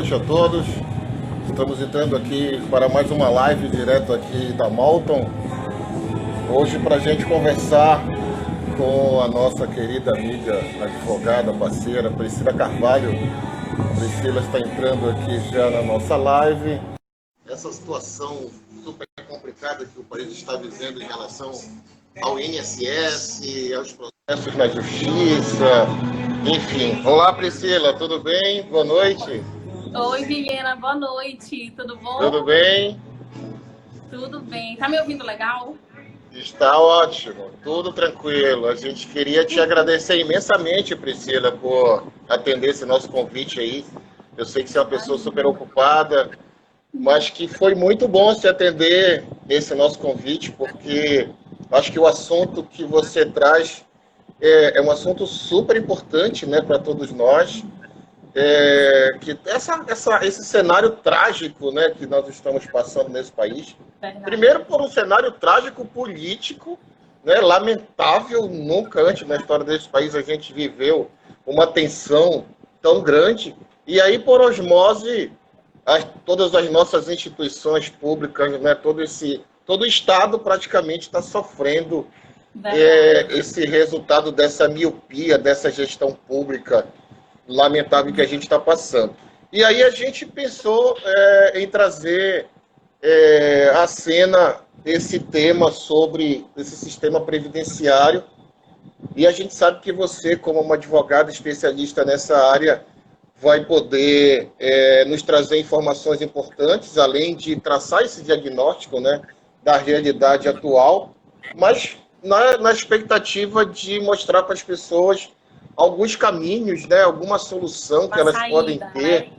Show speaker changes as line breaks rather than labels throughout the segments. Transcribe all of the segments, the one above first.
noite a todos. Estamos entrando aqui para mais uma live direto aqui da Malton. Hoje para a gente conversar com a nossa querida amiga, advogada, parceira, Priscila Carvalho. A Priscila está entrando aqui já na nossa live. Essa situação super complicada que o país está vivendo em relação ao INSS, aos processos na justiça, enfim. Olá, Priscila, tudo bem? Boa noite.
Oi, Vilhena, boa noite. Tudo bom?
Tudo bem?
Tudo bem. Tá me ouvindo legal?
Está ótimo, tudo tranquilo. A gente queria te agradecer imensamente, Priscila, por atender esse nosso convite aí. Eu sei que você é uma pessoa super ocupada, mas que foi muito bom se atender esse nosso convite, porque acho que o assunto que você traz é um assunto super importante, né, para todos nós. Que esse cenário trágico, né, que nós estamos passando nesse país.
Verdade.
Primeiro, por um cenário trágico político, né, lamentável. Nunca antes na história desse país a gente viveu uma tensão tão grande. E aí, por osmose, todas as nossas instituições públicas, né, todo o Estado praticamente está sofrendo esse resultado dessa miopia, dessa gestão pública lamentável que a gente está passando. E aí a gente pensou em trazer à cena esse tema sobre esse sistema previdenciário. E a gente sabe que você, como uma advogada especialista nessa área, vai poder nos trazer informações importantes, além de traçar esse diagnóstico, né, da realidade atual, mas na expectativa de mostrar para as pessoas alguns caminhos, né, alguma solução que elas podem ter.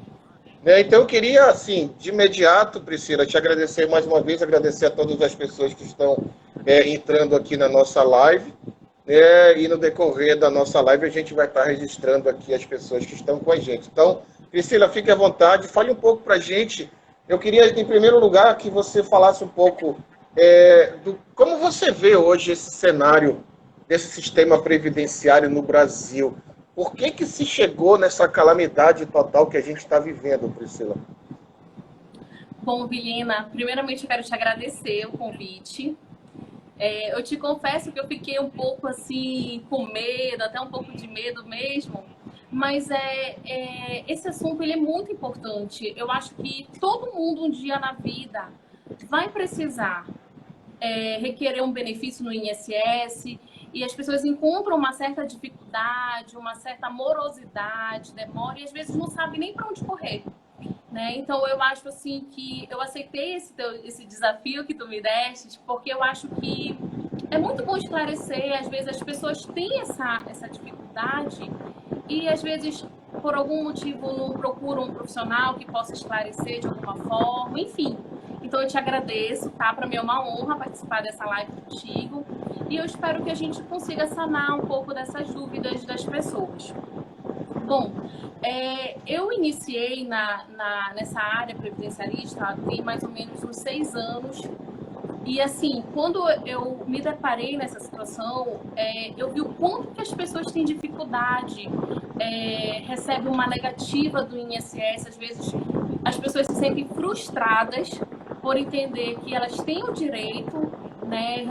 Né? Então, eu queria, assim, de imediato, Priscila, te agradecer mais uma vez, agradecer a todas as pessoas que estão entrando aqui na nossa live. E no decorrer da nossa live, a gente vai estar registrando aqui as pessoas que estão com a gente. Então, Priscila, fique à vontade, fale um pouco para a gente. Eu queria, em primeiro lugar, que você falasse um pouco do como você vê hoje esse cenário desse sistema previdenciário no Brasil. Por que se chegou nessa calamidade total que a gente está vivendo, Priscila?
Bom, Vilhena, primeiramente eu quero te agradecer o convite. Eu te confesso que eu fiquei um pouco assim, com medo, até um pouco de medo mesmo, mas esse assunto ele é muito importante. Eu acho que todo mundo um dia na vida vai precisar requerer um benefício no INSS, e as pessoas encontram uma certa dificuldade, uma certa morosidade, demora, e às vezes não sabem nem para onde correr. Né? Então, eu acho assim que eu aceitei esse desafio que tu me deste, porque eu acho que é muito bom esclarecer. Às vezes as pessoas têm essa dificuldade e às vezes por algum motivo não procuram um profissional que possa esclarecer de alguma forma, enfim. Então eu te agradeço, tá? Para mim é uma honra participar dessa live contigo e eu espero que a gente consiga sanar um pouco dessas dúvidas das pessoas. Bom, eu iniciei nessa área previdenciarista tem mais ou menos uns 6 anos. E assim, quando eu me deparei nessa situação, eu vi o quanto que as pessoas têm dificuldade, recebem uma negativa do INSS, às vezes as pessoas se sentem frustradas por entender que elas têm o direito, né,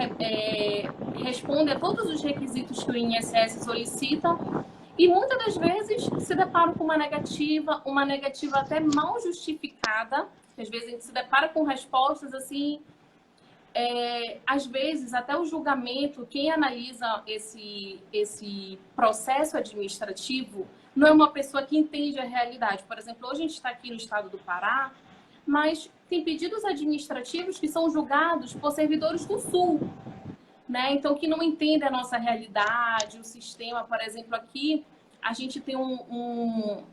respondem a todos os requisitos que o INSS solicita, e muitas das vezes se deparam com uma negativa até mal justificada, que às vezes a gente se depara com respostas assim, às vezes até o julgamento, quem analisa esse processo administrativo não é uma pessoa que entende a realidade. Por exemplo, hoje a gente está aqui no estado do Pará, mas tem pedidos administrativos que são julgados por servidores do Sul, né? Então, que não entendem a nossa realidade, o sistema. Por exemplo, aqui a gente tem um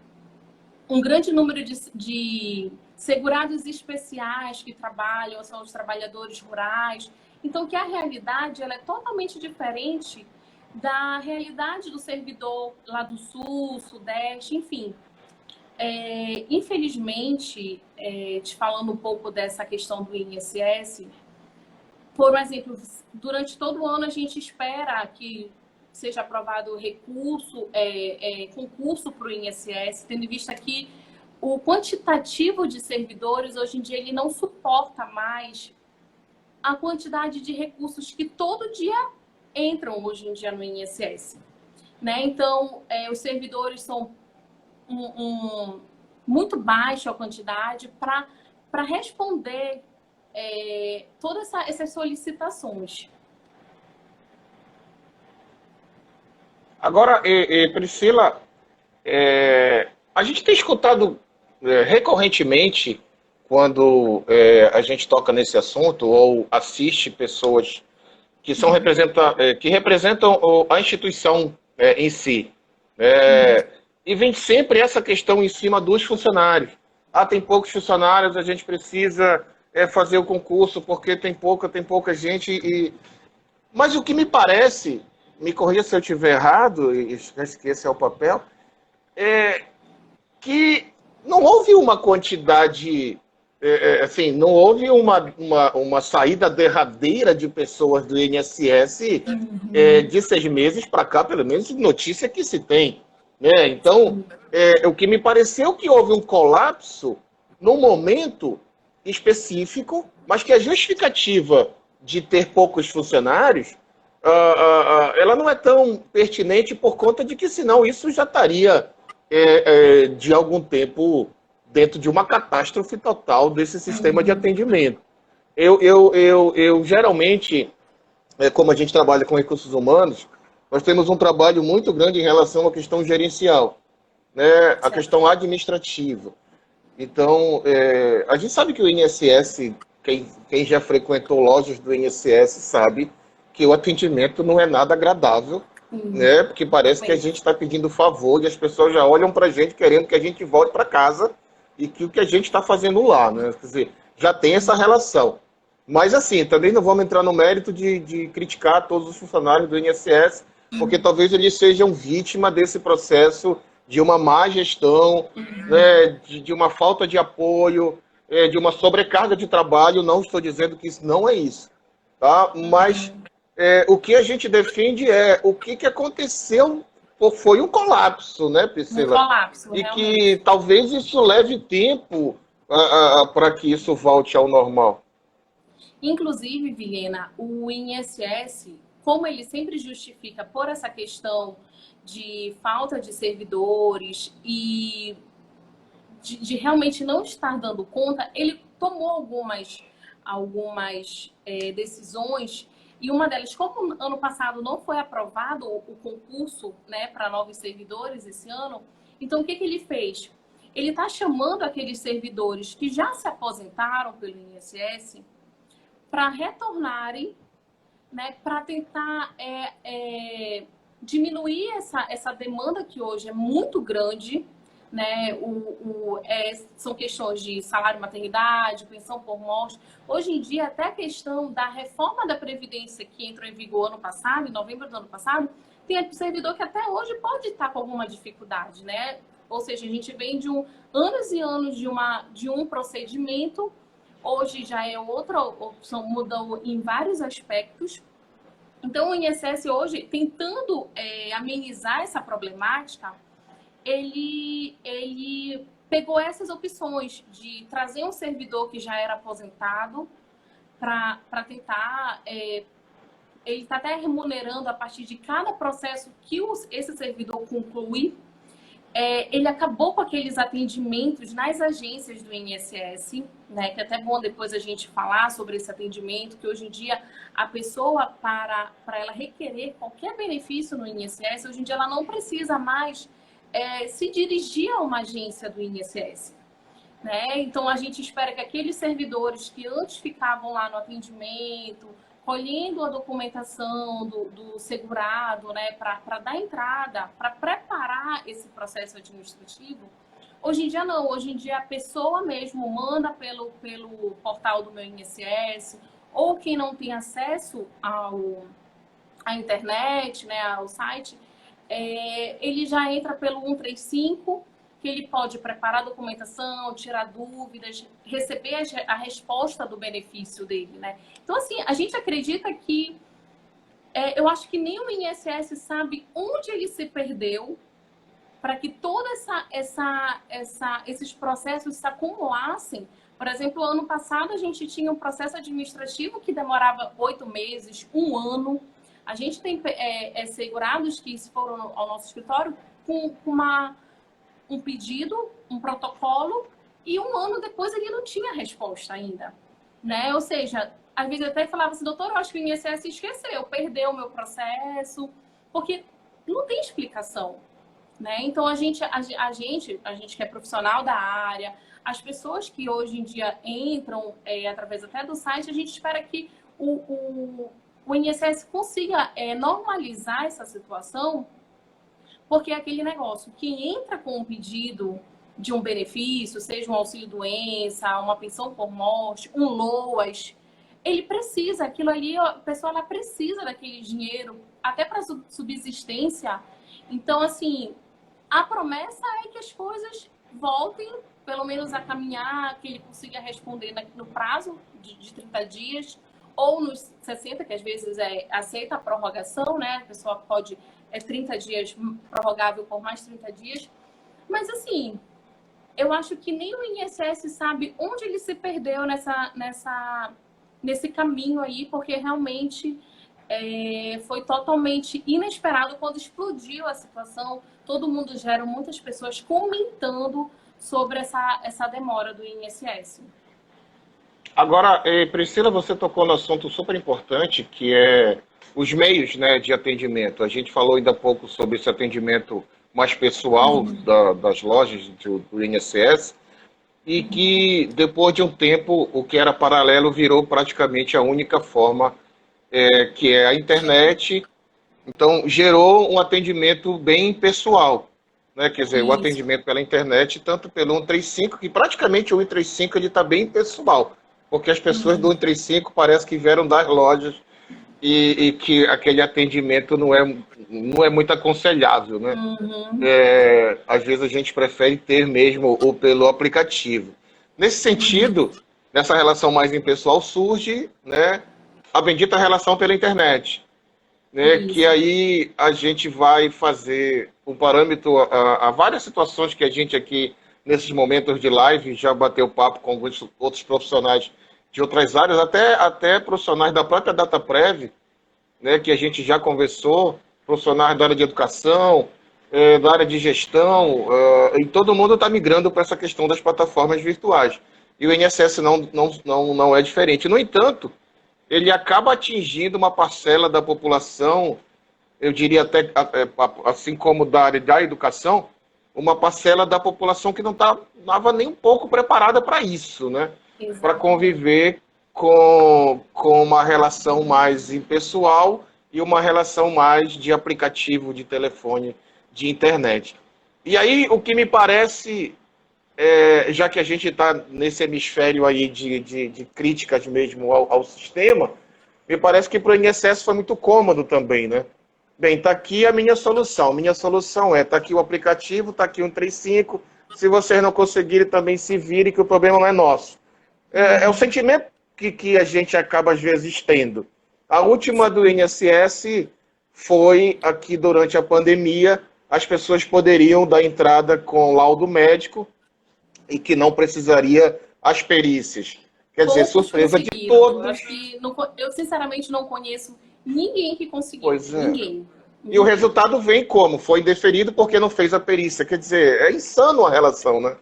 grande número de segurados especiais que trabalham, são os trabalhadores rurais. Então, que a realidade ela é totalmente diferente da realidade do servidor lá do Sul, Sudeste, enfim. Infelizmente, te falando um pouco dessa questão do INSS, por exemplo, durante todo o ano a gente espera que seja aprovado recurso, concurso para o INSS, tendo em vista que o quantitativo de servidores, hoje em dia, ele não suporta mais a quantidade de recursos que todo dia entram hoje em dia no INSS. Né? Então, os servidores são muito baixa a quantidade para responder todas essas solicitações.
Agora, Priscila, a gente tem escutado recorrentemente, quando a gente toca nesse assunto ou assiste pessoas que que representam a instituição em si. E vem sempre essa questão em cima dos funcionários. Tem poucos funcionários, a gente precisa fazer o concurso porque tem pouca gente. Mas o que me parece, me corrija se eu estiver errado, e acho que esse é o papel, é que não houve uma quantidade, assim, não houve uma saída derradeira de pessoas do INSS de 6 meses para cá, pelo menos notícia que se tem. Né? Então, o que me pareceu que houve um colapso num momento específico, mas que a justificativa de ter poucos funcionários, ela não é tão pertinente por conta de que, senão, isso já estaria de algum tempo dentro de uma catástrofe total desse sistema de atendimento. Eu geralmente, como a gente trabalha com recursos humanos, nós temos um trabalho muito grande em relação à questão gerencial, né? A questão administrativa. Então, a gente sabe que o INSS, quem já frequentou lojas do INSS sabe que o atendimento não é nada agradável, né? Porque parece que a gente está pedindo favor e as pessoas já olham para a gente querendo que a gente volte para casa e que o que a gente está fazendo lá, né? Quer dizer, já tem essa relação. Mas, assim, também não vamos entrar no mérito de criticar todos os funcionários do INSS, porque talvez eles sejam vítima desse processo de uma má gestão, né, de uma falta de apoio, de uma sobrecarga de trabalho. Não estou dizendo que isso não é isso, tá? Mas o que a gente defende o que aconteceu foi um colapso, né, Priscila?
Um colapso,
e
realmente.
que talvez isso leve tempo para que isso volte ao normal.
Inclusive, Vilhena, o INSS, como ele sempre justifica por essa questão de falta de servidores e de realmente não estar dando conta, ele tomou algumas decisões, e uma delas, como ano passado não foi aprovado o concurso, né, para novos servidores esse ano, então o que ele fez? Ele está chamando aqueles servidores que já se aposentaram pelo INSS para retornarem, né, para tentar diminuir essa demanda que hoje é muito grande, né? São questões de salário maternidade, pensão por morte. Hoje em dia, até a questão da reforma da Previdência que entrou em vigor ano passado, em novembro do ano passado, tem servidor que até hoje pode estar com alguma dificuldade, né? Ou seja, a gente vem de anos e anos de um procedimento. Hoje já é outra opção, mudou em vários aspectos. Então, o INSS hoje, tentando amenizar essa problemática, ele pegou essas opções de trazer um servidor que já era aposentado para tentar... ele está até remunerando a partir de cada processo que esse servidor conclui. Ele acabou com aqueles atendimentos nas agências do INSS, né, que é até bom depois a gente falar sobre esse atendimento, que hoje em dia a pessoa, para ela requerer qualquer benefício no INSS, hoje em dia ela não precisa mais se dirigir a uma agência do INSS. Né? Então, a gente espera que aqueles servidores que antes ficavam lá no atendimento, colhendo a documentação do segurado, né, para dar entrada, para preparar esse processo administrativo, hoje em dia não. Hoje em dia a pessoa mesmo manda pelo portal do meu INSS, ou quem não tem acesso à internet, né, ao site, ele já entra pelo 135, que ele pode preparar a documentação, tirar dúvidas, receber a resposta do benefício dele, né? Então, assim, a gente acredita que... eu acho que nem o INSS sabe onde ele se perdeu para que todos esses processos se acumulassem. Por exemplo, ano passado a gente tinha um processo administrativo que demorava 8 meses, um ano. A gente tem segurados que foram ao nosso escritório com um pedido, um protocolo, e um ano depois ele não tinha resposta ainda, né? Ou seja, às vezes eu até falava assim, doutor, eu acho que o INSS esqueceu, perdeu o meu processo, porque não tem explicação, né? Então a gente que é profissional da área, as pessoas que hoje em dia entram através até do site, a gente espera que o INSS consiga normalizar essa situação, porque é aquele negócio, quem entra com um pedido de um benefício, seja um auxílio-doença, uma pensão por morte, um LOAS, ele precisa, aquilo ali, a pessoa ela precisa daquele dinheiro, até para subsistência. Então, assim, a promessa é que as coisas voltem, pelo menos a caminhar, que ele consiga responder no prazo de 30 dias, ou nos 60, que às vezes aceita a prorrogação, né? A pessoa pode, 30 dias prorrogável por mais 30 dias. Mas, assim, eu acho que nem o INSS sabe onde ele se perdeu nesse caminho aí, porque realmente foi totalmente inesperado quando explodiu a situação. Todo mundo gera muitas pessoas comentando sobre essa demora do INSS.
Agora, Priscila, você tocou no assunto super importante, que é os meios, né, de atendimento. A gente falou ainda há pouco sobre esse atendimento mais pessoal das lojas do INSS, e que depois de um tempo o que era paralelo virou praticamente a única forma, que é a internet. Então gerou um atendimento bem pessoal, né? Quer dizer, o
Isso.
atendimento pela internet, tanto pelo 135, que praticamente o 135 ele está bem pessoal, porque as pessoas do 135 parece que vieram das lojas e que aquele atendimento não é muito aconselhável, né? Às vezes a gente prefere ter mesmo ou pelo aplicativo. Nesse sentido, nessa relação mais impessoal surge, né, a bendita relação pela internet, né, que
Isso.
aí a gente vai fazer o parâmetro a várias situações que a gente aqui, nesses momentos de live, já bateu papo com alguns outros profissionais de outras áreas, até profissionais da própria DataPrev, né, que a gente já conversou, profissionais da área de educação, da área de gestão, e todo mundo está migrando para essa questão das plataformas virtuais. E o INSS não é diferente. No entanto, ele acaba atingindo uma parcela da população, eu diria até, assim como da área da educação, uma parcela da população que não estava nem um pouco preparada para isso, né? Para conviver com uma relação mais impessoal e uma relação mais de aplicativo, de telefone, de internet. E aí, o que me parece, já que a gente está nesse hemisfério aí de críticas mesmo ao sistema, me parece que para o INSS foi muito cômodo também, né? Bem, está aqui a minha solução. Minha solução está aqui o aplicativo, está aqui o 135. Se vocês não conseguirem, também se virem, que o problema não é nosso. É o sentimento que a gente acaba, às vezes, tendo. A última do INSS foi aqui durante a pandemia, as pessoas poderiam dar entrada com laudo médico e que não precisaria as perícias. Quer dizer,
Poucos
surpresa de
conseguiram. Eu
todos.
acho que eu sinceramente não conheço ninguém que conseguiu.
Pois é.
Ninguém.
E o resultado vem como? Foi indeferido porque não fez a perícia. Quer dizer, é insano a relação, né?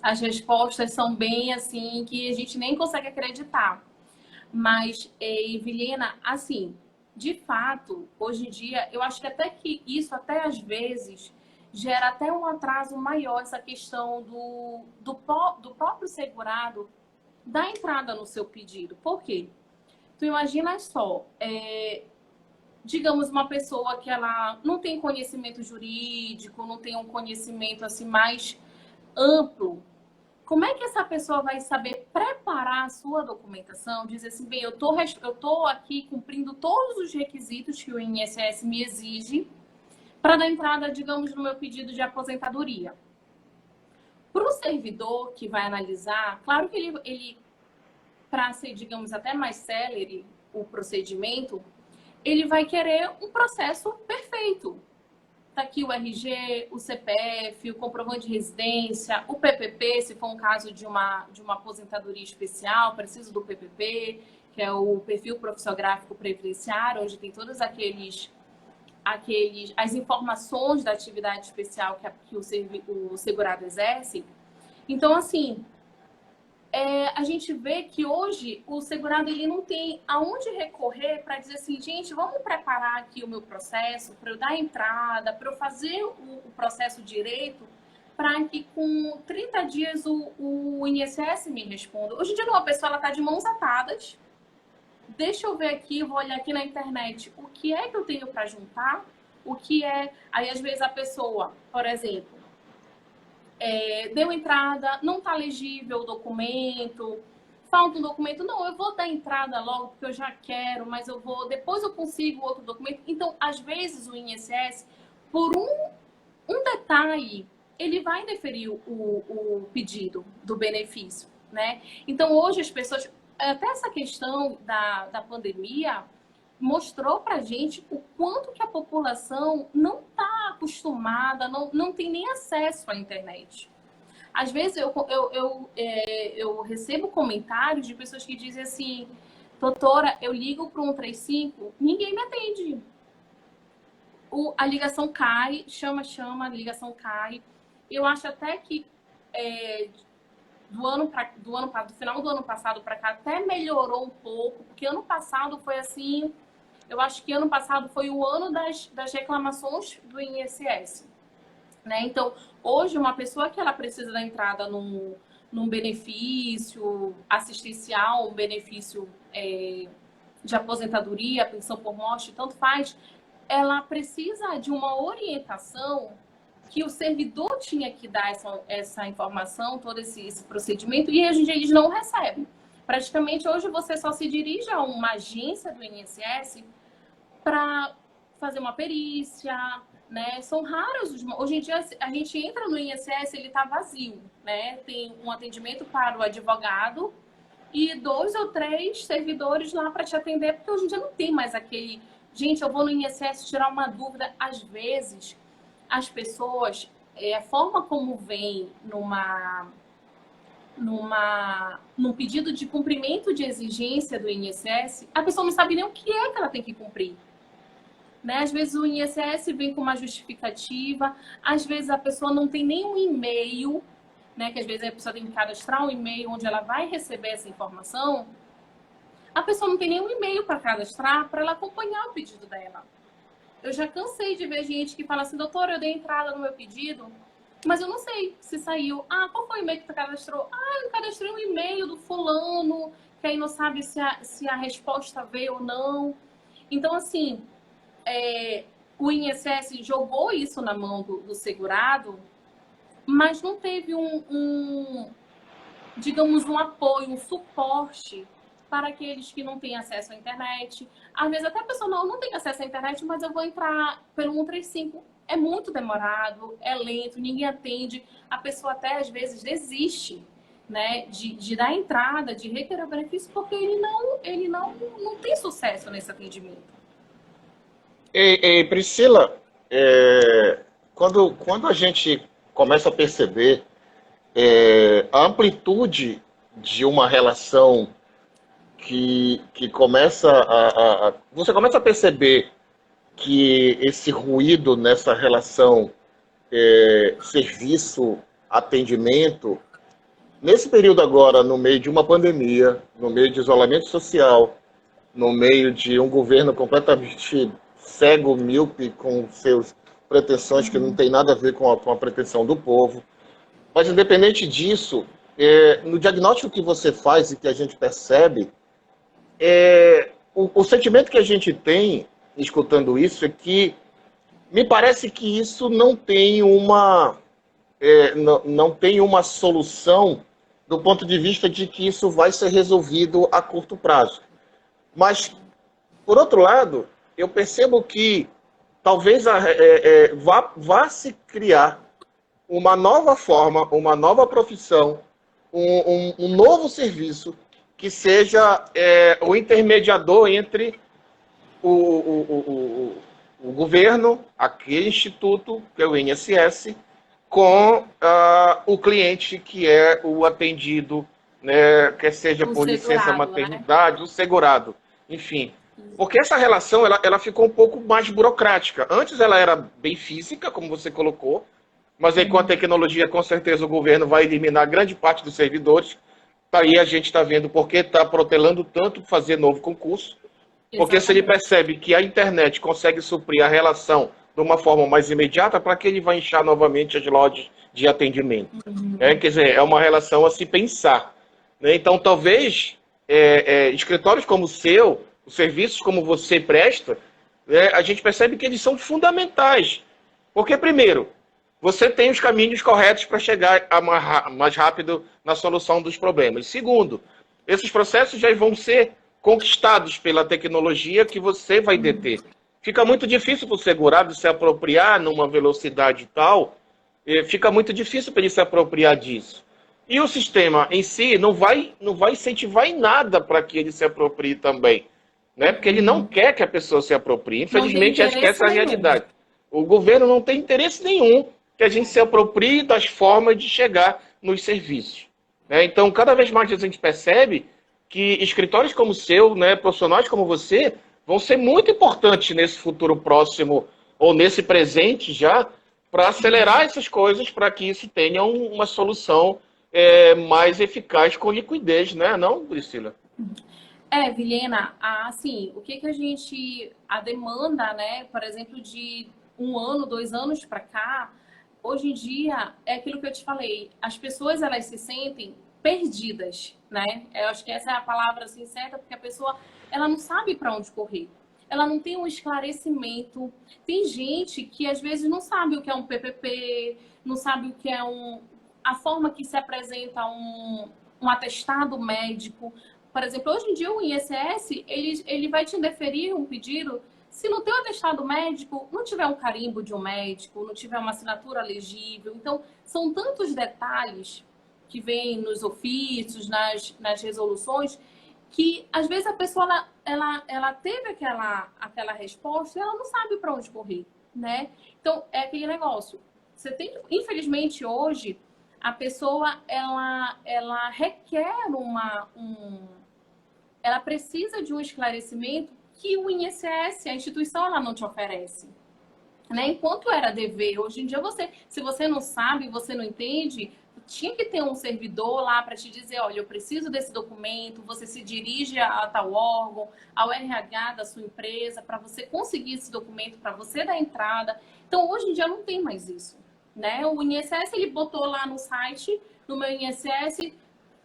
As respostas são bem assim que a gente nem consegue acreditar. Mas, Evelina, assim, de fato, hoje em dia, eu acho que até que isso, até às vezes, gera até um atraso maior essa questão do próprio segurado dar entrada no seu pedido. Por quê? Tu imagina só, digamos, uma pessoa que ela não tem conhecimento jurídico, não tem um conhecimento assim mais amplo. Como é que essa pessoa vai saber preparar a sua documentação? Dizer assim, bem, eu tô aqui cumprindo todos os requisitos que o INSS me exige para dar entrada, digamos, no meu pedido de aposentadoria. Para o servidor que vai analisar, claro que ele para ser, digamos, até mais célere o procedimento, ele vai querer um processo perfeito. Tá aqui o RG, o CPF, o comprovante de residência, o PPP, se for um caso de uma aposentadoria especial, preciso do PPP, que é o perfil profissiográfico previdenciário, onde tem todos as informações da atividade especial que o segurado exerce. Então, assim, a gente vê que hoje o segurado ele não tem aonde recorrer para dizer assim, gente, vamos preparar aqui o meu processo para eu dar entrada, para eu fazer o processo direito, para que com 30 dias o INSS me responda. Hoje em dia, uma pessoa está de mãos atadas. Deixa eu ver aqui, vou olhar aqui na internet o que é que eu tenho para juntar, o que é... Aí, às vezes, a pessoa, por exemplo, deu entrada, não está legível o documento, falta um documento, não, eu vou dar entrada logo, porque eu já quero, mas depois eu consigo outro documento. Então, às vezes, o INSS, por um detalhe, ele vai deferir o pedido do benefício, né? Então, hoje as pessoas, até essa questão da pandemia, mostrou pra gente o quanto que a população não está acostumada, não tem nem acesso à internet. Às vezes eu recebo comentários de pessoas que dizem assim, doutora, eu ligo para o 135, ninguém me atende. A ligação cai, chama, a ligação cai. Eu acho até que do final do ano passado para cá até melhorou um pouco, porque ano passado foi assim, eu acho que ano passado foi o ano das reclamações do INSS, né? Então, hoje uma pessoa que ela precisa da entrada num benefício assistencial, um benefício de aposentadoria, pensão por morte, tanto faz, ela precisa de uma orientação que o servidor tinha que dar essa informação, todo esse procedimento, e hoje em dia eles não recebem. Praticamente, hoje você só se dirige a uma agência do INSS para fazer uma perícia, né? São raros. Hoje em dia, a gente entra no INSS, ele está vazio, né? Tem um atendimento para o advogado e 2 ou 3 servidores lá para te atender, porque hoje em dia não tem mais aquele... Gente, eu vou no INSS tirar uma dúvida. Às vezes, as pessoas, a forma como vem num pedido de cumprimento de exigência do INSS, a pessoa não sabe nem o que é que ela tem que cumprir. Né? Às vezes o INSS vem com uma justificativa, às vezes a pessoa não tem nenhum e-mail, né? Que às vezes a pessoa tem que cadastrar um e-mail onde ela vai receber essa informação. A pessoa não tem nenhum e-mail para cadastrar, para ela acompanhar o pedido dela. Eu já cansei de ver gente que fala assim, doutora, eu dei entrada no meu pedido, mas eu não sei se saiu. Ah, qual foi o e-mail que tu cadastrou? Ah, eu cadastrei um e-mail do fulano, que aí não sabe se a resposta veio ou não. Então, assim, o INSS jogou isso na mão do segurado, mas não teve digamos, um apoio, um suporte para aqueles que não têm acesso à internet. Às vezes até a pessoa não tem acesso à internet, mas eu vou entrar pelo 135. É muito demorado, é lento, ninguém atende. A pessoa até às vezes desiste, né, de dar entrada, de requerer o benefício, porque ele não tem sucesso nesse atendimento.
Priscila, quando a gente começa a perceber a amplitude de uma relação que começa você começa a perceber que esse ruído nessa relação serviço-atendimento, nesse período agora, no meio de uma pandemia, no meio de isolamento social, no meio de um governo completamente cego, míope, com seus pretensões que não tem nada a ver com a pretensão do povo. Mas, independente disso, no diagnóstico que você faz e que a gente percebe, o sentimento que a gente tem, escutando isso, é que me parece que isso não tem não tem uma solução do ponto de vista de que isso vai ser resolvido a curto prazo. Mas, por outro lado, eu percebo que talvez vá se criar uma nova forma, uma nova profissão, um novo serviço que seja o intermediador entre o governo, aquele instituto, que é o INSS, com o cliente, que é o atendido, né, quer seja
O
por licença
segurado, né?
maternidade, o segurado, enfim. Porque essa relação ela ficou um pouco mais burocrática. Antes ela era bem física, como você colocou, mas aí com a tecnologia, com certeza, o governo vai eliminar grande parte dos servidores. Aí a gente está vendo por que está protelando tanto fazer novo concurso. Porque se ele
Exatamente.
percebe que a internet consegue suprir a relação de uma forma mais imediata, para que ele vai inchar novamente as lojas de atendimento? Quer dizer, é uma relação a se pensar. Né? Então, talvez escritórios como o seu, os serviços como você presta, né, a gente percebe que eles são fundamentais. Porque, primeiro, você tem os caminhos corretos para chegar mais rápido na solução dos problemas. Segundo, esses processos já vão ser conquistados pela tecnologia que você vai deter. Fica muito difícil para o segurado se apropriar numa velocidade tal, fica muito difícil para ele se apropriar disso. E o sistema em si não vai incentivar em nada para que ele se aproprie também. Né? Porque ele não quer que a pessoa se aproprie.
Não tem
Infelizmente, acho que
interesse
essa é a
nenhum.
realidade. O governo não tem interesse nenhum que a gente se aproprie das formas de chegar nos serviços. Né? Então, cada vez mais a gente percebe que escritórios como o seu, né, profissionais como você, vão ser muito importantes nesse futuro próximo ou nesse presente já, para acelerar essas coisas, para que isso tenha uma solução mais eficaz com liquidez, né? Não, Priscila?
Vilhena, assim, o que que a gente, a demanda, né, por exemplo, de 1 ano, 2 anos para cá, hoje em dia, é aquilo que eu te falei, as pessoas, elas se sentem perdidas, né? Eu acho que essa é a palavra, assim, certa, porque a pessoa, ela não sabe para onde correr. Ela não tem um esclarecimento. Tem gente que, às vezes, não sabe o que é um PPP, não sabe o que é a forma que se apresenta um atestado médico. Por exemplo, hoje em dia o INSS, ele vai te indeferir um pedido se no teu atestado médico não tiver um carimbo de um médico, não tiver uma assinatura legível. Então, são tantos detalhes que vêm nos ofícios, nas resoluções, que às vezes a pessoa ela teve aquela resposta e ela não sabe para onde correr, né? Então, é aquele negócio. Você tem, infelizmente, hoje, a pessoa ela requer ela precisa de um esclarecimento que o INSS, a instituição, ela não te oferece. Né? Enquanto era dever, hoje em dia se você não sabe, você não entende, tinha que ter um servidor lá para te dizer, olha, eu preciso desse documento, você se dirige a tal órgão, ao RH da sua empresa, para você conseguir esse documento, para você dar entrada. Então, hoje em dia não tem mais isso. Né? O INSS, ele botou lá no site, no meu INSS,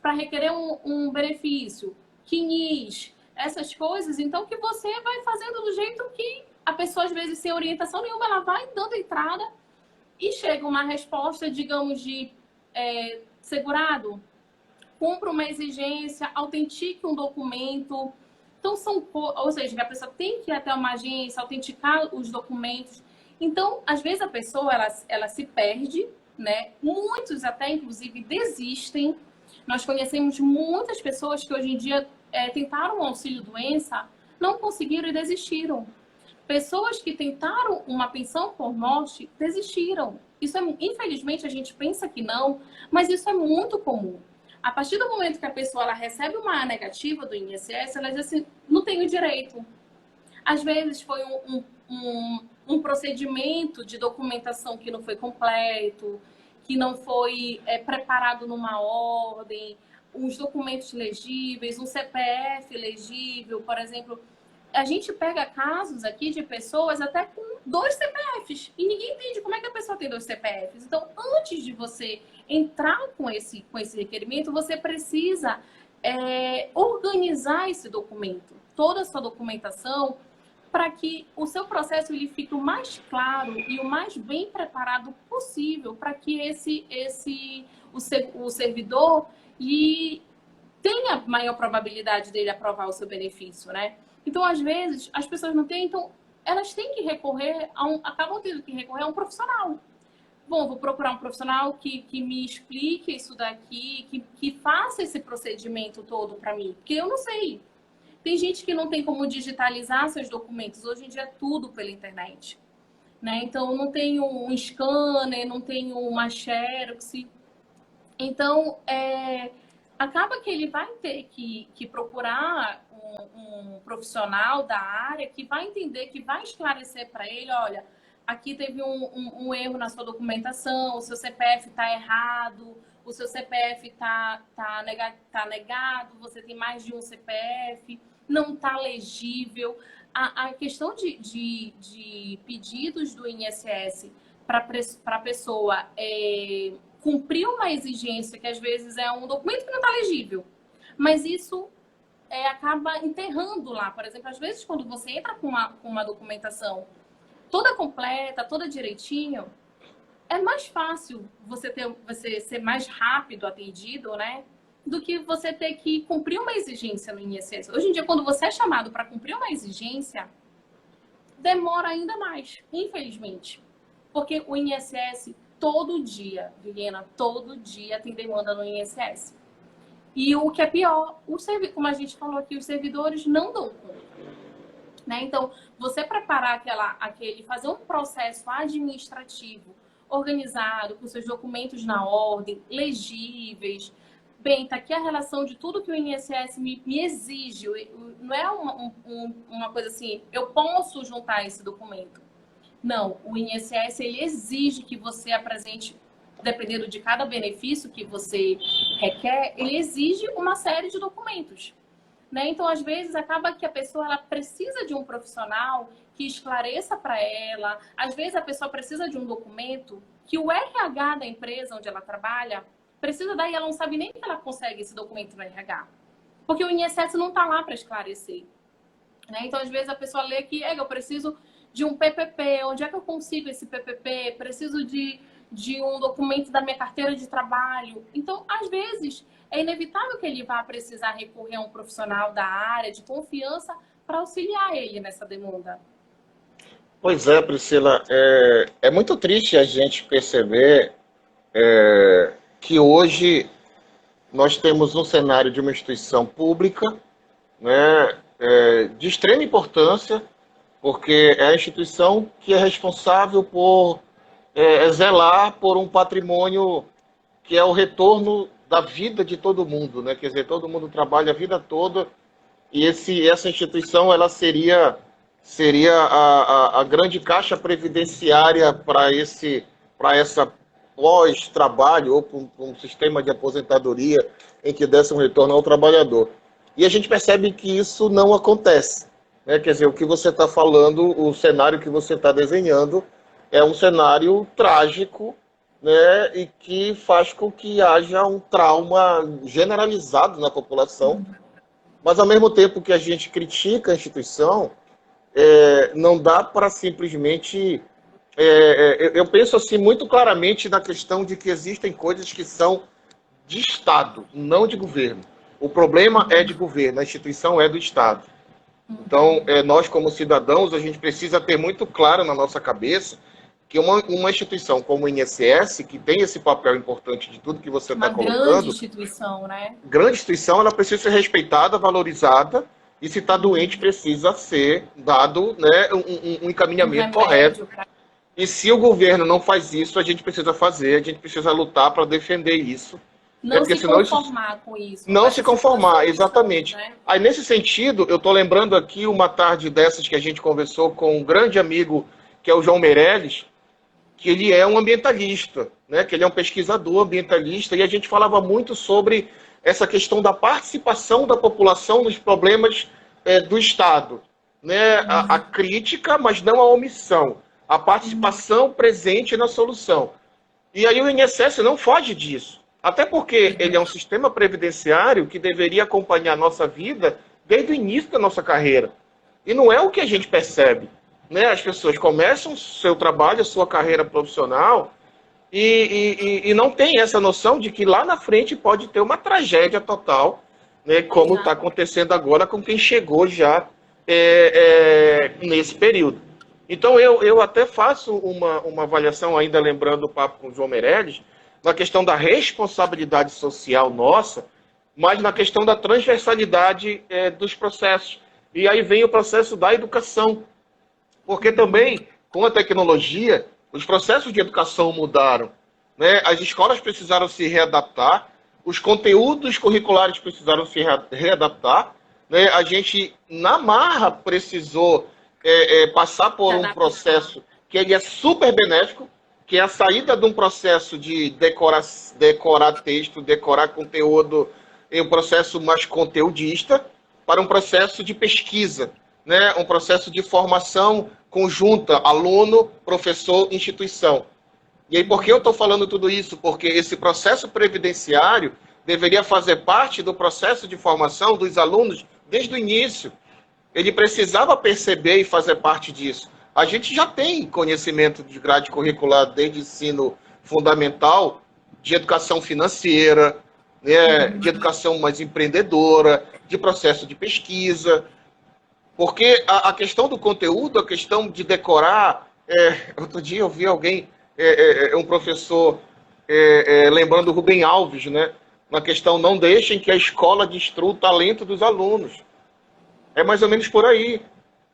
para requerer um benefício, CNIS, essas coisas, então que você vai fazendo do jeito que a pessoa, às vezes, sem orientação nenhuma, ela vai dando entrada e chega uma resposta, digamos, de segurado, cumpra uma exigência, autentique um documento. Então, ou seja, a pessoa tem que ir até uma agência, autenticar os documentos. Então, às vezes, a pessoa, ela se perde, né? Muitos até, inclusive, desistem. Nós conhecemos muitas pessoas que, hoje em dia, tentaram o auxílio-doença, não conseguiram e desistiram. Pessoas que tentaram uma pensão por morte desistiram. Isso infelizmente, a gente pensa que não, mas isso é muito comum. A partir do momento que a pessoa ela recebe uma negativa do INSS, ela diz assim, não tenho direito. Às vezes foi um procedimento de documentação que não foi completo, que não foi preparado numa ordem, uns documentos legíveis, um CPF legível, por exemplo. A gente pega casos aqui de pessoas até com 2 CPFs e ninguém entende como é que a pessoa tem 2 CPFs. Então, antes de você entrar com esse requerimento, você precisa organizar esse documento, toda a sua documentação, para que o seu processo ele fique o mais claro e o mais bem preparado possível, para que o servidor lhe tenha maior probabilidade dele aprovar o seu benefício, né? Então, às vezes, as pessoas não têm, então elas têm que recorrer acabam tendo que recorrer a um profissional. Bom, vou procurar um profissional que me explique isso daqui, que faça esse procedimento todo para mim, porque eu não sei. Tem gente que não tem como digitalizar seus documentos. Hoje em dia é tudo pela internet, né? Então, não tem um scanner, não tem uma Xerox. Então, acaba que ele vai ter que procurar um profissional da área que vai entender, que vai esclarecer para ele, olha, aqui teve um erro na sua documentação, o seu CPF está errado, o seu CPF tá negado, você tem mais de um CPF, não está legível. A questão de pedidos do INSS para a pessoa cumprir uma exigência que às vezes é um documento que não está legível, mas isso acaba enterrando lá. Por exemplo, às vezes quando você entra com uma documentação toda completa, toda direitinho, é mais fácil você ser mais rápido atendido, né? Do que você ter que cumprir uma exigência no INSS. Hoje em dia, quando você é chamado para cumprir uma exigência, demora ainda mais, infelizmente. Porque o INSS, todo dia, Vilhena, todo dia tem demanda no INSS. E o que é pior, como a gente falou aqui, os servidores não dão conta. Né? Então, você preparar fazer um processo administrativo organizado, com seus documentos na ordem, legíveis. Bem, tá aqui a relação de tudo que o INSS me exige. Não é uma coisa assim, eu posso juntar esse documento. Não, o INSS ele exige que você apresente, dependendo de cada benefício que você requer, ele exige uma série de documentos. Né? Então, às vezes, acaba que a pessoa ela precisa de um profissional que esclareça para ela. Às vezes, a pessoa precisa de um documento que o RH da empresa onde ela trabalha precisa dar e ela não sabe nem que ela consegue esse documento no RH. Porque o INSS não está lá para esclarecer. Né? Então, às vezes, a pessoa lê que eu preciso de um PPP. Onde é que eu consigo esse PPP? Preciso de um documento da minha carteira de trabalho. Então, às vezes, é inevitável que ele vá precisar recorrer a um profissional da área de confiança para auxiliar ele nessa demanda.
Pois é, Priscila, é muito triste a gente perceber que hoje nós temos um cenário de uma instituição pública, né, de extrema importância, porque é a instituição que é responsável por zelar por um patrimônio que é o retorno da vida de todo mundo, né? Quer dizer, todo mundo trabalha a vida toda e essa instituição ela seria a grande caixa previdenciária para essa pós-trabalho ou para um sistema de aposentadoria em que desse um retorno ao trabalhador. E a gente percebe que isso não acontece. Né? Quer dizer, o que você está falando, o cenário que você está desenhando é um cenário trágico, né, e que faz com que haja um trauma generalizado na população, mas ao mesmo tempo que a gente critica a instituição, não dá para simplesmente... eu penso assim muito claramente na questão de que existem coisas que são de Estado, não de governo. O problema é de governo, a instituição é do Estado. Então, nós como cidadãos, a gente precisa ter muito claro na nossa cabeça que uma instituição como o INSS, que tem esse papel importante de tudo que você está colocando... Uma
grande instituição, né?
Grande instituição, ela precisa ser respeitada, valorizada, e se está doente, precisa ser dado, né, um encaminhamento correto. E se o governo não faz isso, a gente precisa fazer, a gente precisa lutar para defender isso.
Não se conformar com isso.
Não se conformar, exatamente. Né? Aí, nesse sentido, eu estou lembrando aqui uma tarde dessas que a gente conversou com um grande amigo, que é o João Meirelles, que ele é um ambientalista, né? Que ele é um pesquisador ambientalista, e a gente falava muito sobre essa questão da participação da população nos problemas do Estado. Né? A crítica, mas não a omissão. A participação presente na solução. E aí o INSS não foge disso. Até porque ele é um sistema previdenciário que deveria acompanhar a nossa vida desde o início da nossa carreira. E não é o que a gente percebe. Né? As pessoas começam o seu trabalho, a sua carreira profissional, e não tem essa noção de que lá na frente pode ter uma tragédia total, né? Como está acontecendo agora com quem chegou já nesse período. Então, eu até faço uma avaliação, ainda lembrando o papo com o João Meirelles, na questão da responsabilidade social nossa, mas na questão da transversalidade dos processos. E aí vem o processo da educação, porque também, com a tecnologia, os processos de educação mudaram, né? As escolas precisaram se readaptar, os conteúdos curriculares precisaram se readaptar, né? A gente, na marra, precisou passar por um processo que ele é super benéfico, que é a saída de um processo de decorar texto, decorar conteúdo, em um processo mais conteudista, para um processo de pesquisa, né? Um processo de formação conjunta, aluno, professor, instituição. E aí, por que eu estou falando tudo isso? Porque esse processo previdenciário deveria fazer parte do processo de formação dos alunos desde o início. Ele precisava perceber e fazer parte disso. A gente já tem conhecimento de grade curricular desde ensino fundamental, de educação financeira, né, de educação mais empreendedora, de processo de pesquisa, porque a questão do conteúdo, a questão de decorar, outro dia eu vi alguém, um professor, lembrando o Rubem Alves, né, na questão não deixem que a escola destrua o talento dos alunos. É mais ou menos por aí.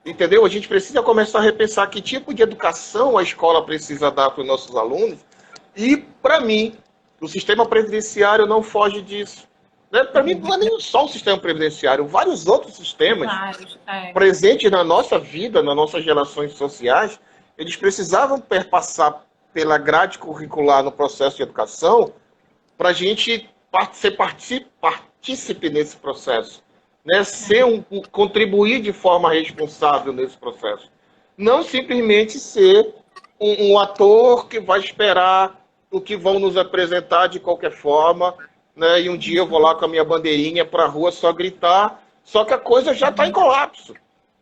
Entendeu? A gente precisa começar a repensar que tipo de educação a escola precisa dar para os nossos alunos. E, para mim, o sistema previdenciário não foge disso. Né? Para mim, não é nem só o sistema previdenciário, vários outros sistemas presentes na nossa vida, nas nossas relações sociais, eles precisavam perpassar pela grade curricular no processo de educação para a gente ser partícipe nesse processo. Né, contribuir de forma responsável nesse processo. Não simplesmente ser um ator que vai esperar o que vão nos apresentar de qualquer forma, né, e um dia eu vou lá com a minha bandeirinha para a rua só gritar, só que a coisa já está em colapso.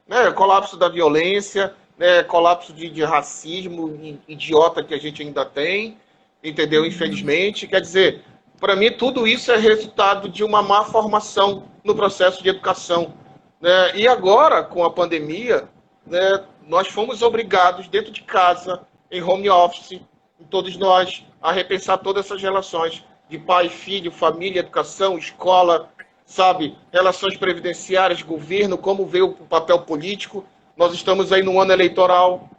Né, colapso da violência, né, colapso de racismo idiota que a gente ainda tem, entendeu? Infelizmente, quer dizer, para mim, tudo isso é resultado de uma má formação no processo de educação. Né? E agora, com a pandemia, né, nós fomos obrigados, dentro de casa, em home office, todos nós, a repensar todas essas relações de pai, filho, família, educação, escola, sabe, relações previdenciárias, governo, como vê o papel político. Nós estamos aí no ano eleitoral,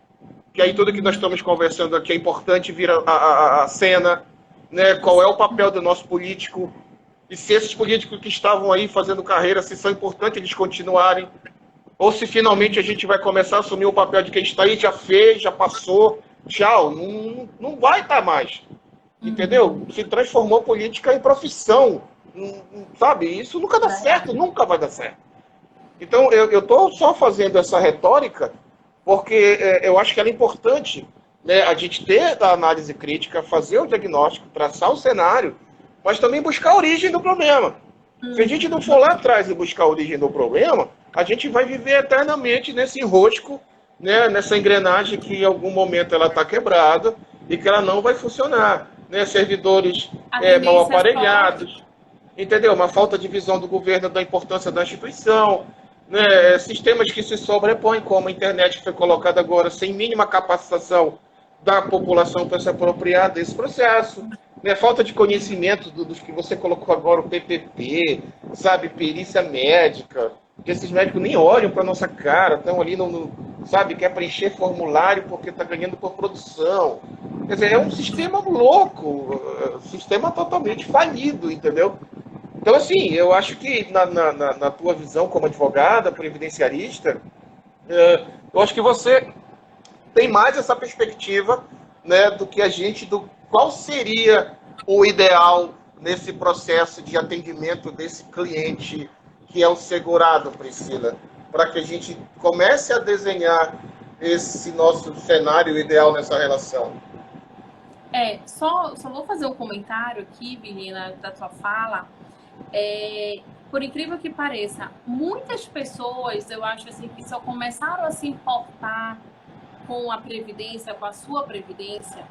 que aí tudo que nós estamos conversando aqui é importante vir a cena. Né, qual é o papel do nosso político, e se esses políticos que estavam aí fazendo carreira, se são importantes eles continuarem, ou se finalmente a gente vai começar a assumir o papel de quem está aí, já fez, já passou, tchau, não vai estar mais, entendeu? Se transformou política em profissão, sabe? Isso nunca dá certo, nunca vai dar certo. Então, eu estou só fazendo essa retórica porque eu acho que ela é importante, né, a gente ter a análise crítica, fazer o diagnóstico, traçar o cenário, mas também buscar a origem do problema. Se a gente não for lá atrás e buscar a origem do problema, a gente vai viver eternamente nesse enrosco, né, nessa engrenagem que em algum momento ela está quebrada e que ela não vai funcionar. Né? Servidores mal aparelhados, entendeu? Uma falta de visão do governo da importância da instituição, né? Sistemas que se sobrepõem, como a internet que foi colocada agora sem mínima capacitação da população para se apropriar desse processo, né? Falta de conhecimento dos que você colocou agora, o PPP, sabe, perícia médica, que esses médicos nem olham para nossa cara, estão ali, sabe, quer preencher formulário porque está ganhando por produção. Quer dizer, é um sistema louco, um sistema totalmente falido, entendeu? Então, assim, eu acho que na tua visão como advogada, previdenciarista, eu acho que você tem mais essa perspectiva, né, do que a gente, do qual seria o ideal nesse processo de atendimento desse cliente que é o segurado, Priscila, para que a gente comece a desenhar esse nosso cenário ideal nessa relação.
Só vou fazer um comentário aqui, Virina, da tua fala. Por incrível que pareça, muitas pessoas, eu acho assim, que só começaram a se importar com a Previdência, com a sua Previdência,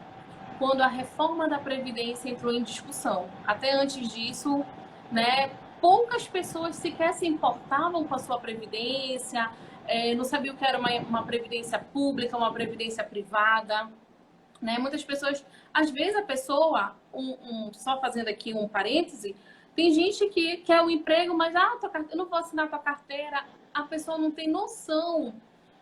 quando a reforma da Previdência entrou em discussão. Até antes disso, né, poucas pessoas sequer se importavam com a sua Previdência, não sabiam o que era uma Previdência pública, uma Previdência privada. Né? Muitas pessoas, às vezes a pessoa, só fazendo aqui um parêntese, Tem gente que quer um emprego, mas eu não vou assinar tua carteira. A pessoa não tem noção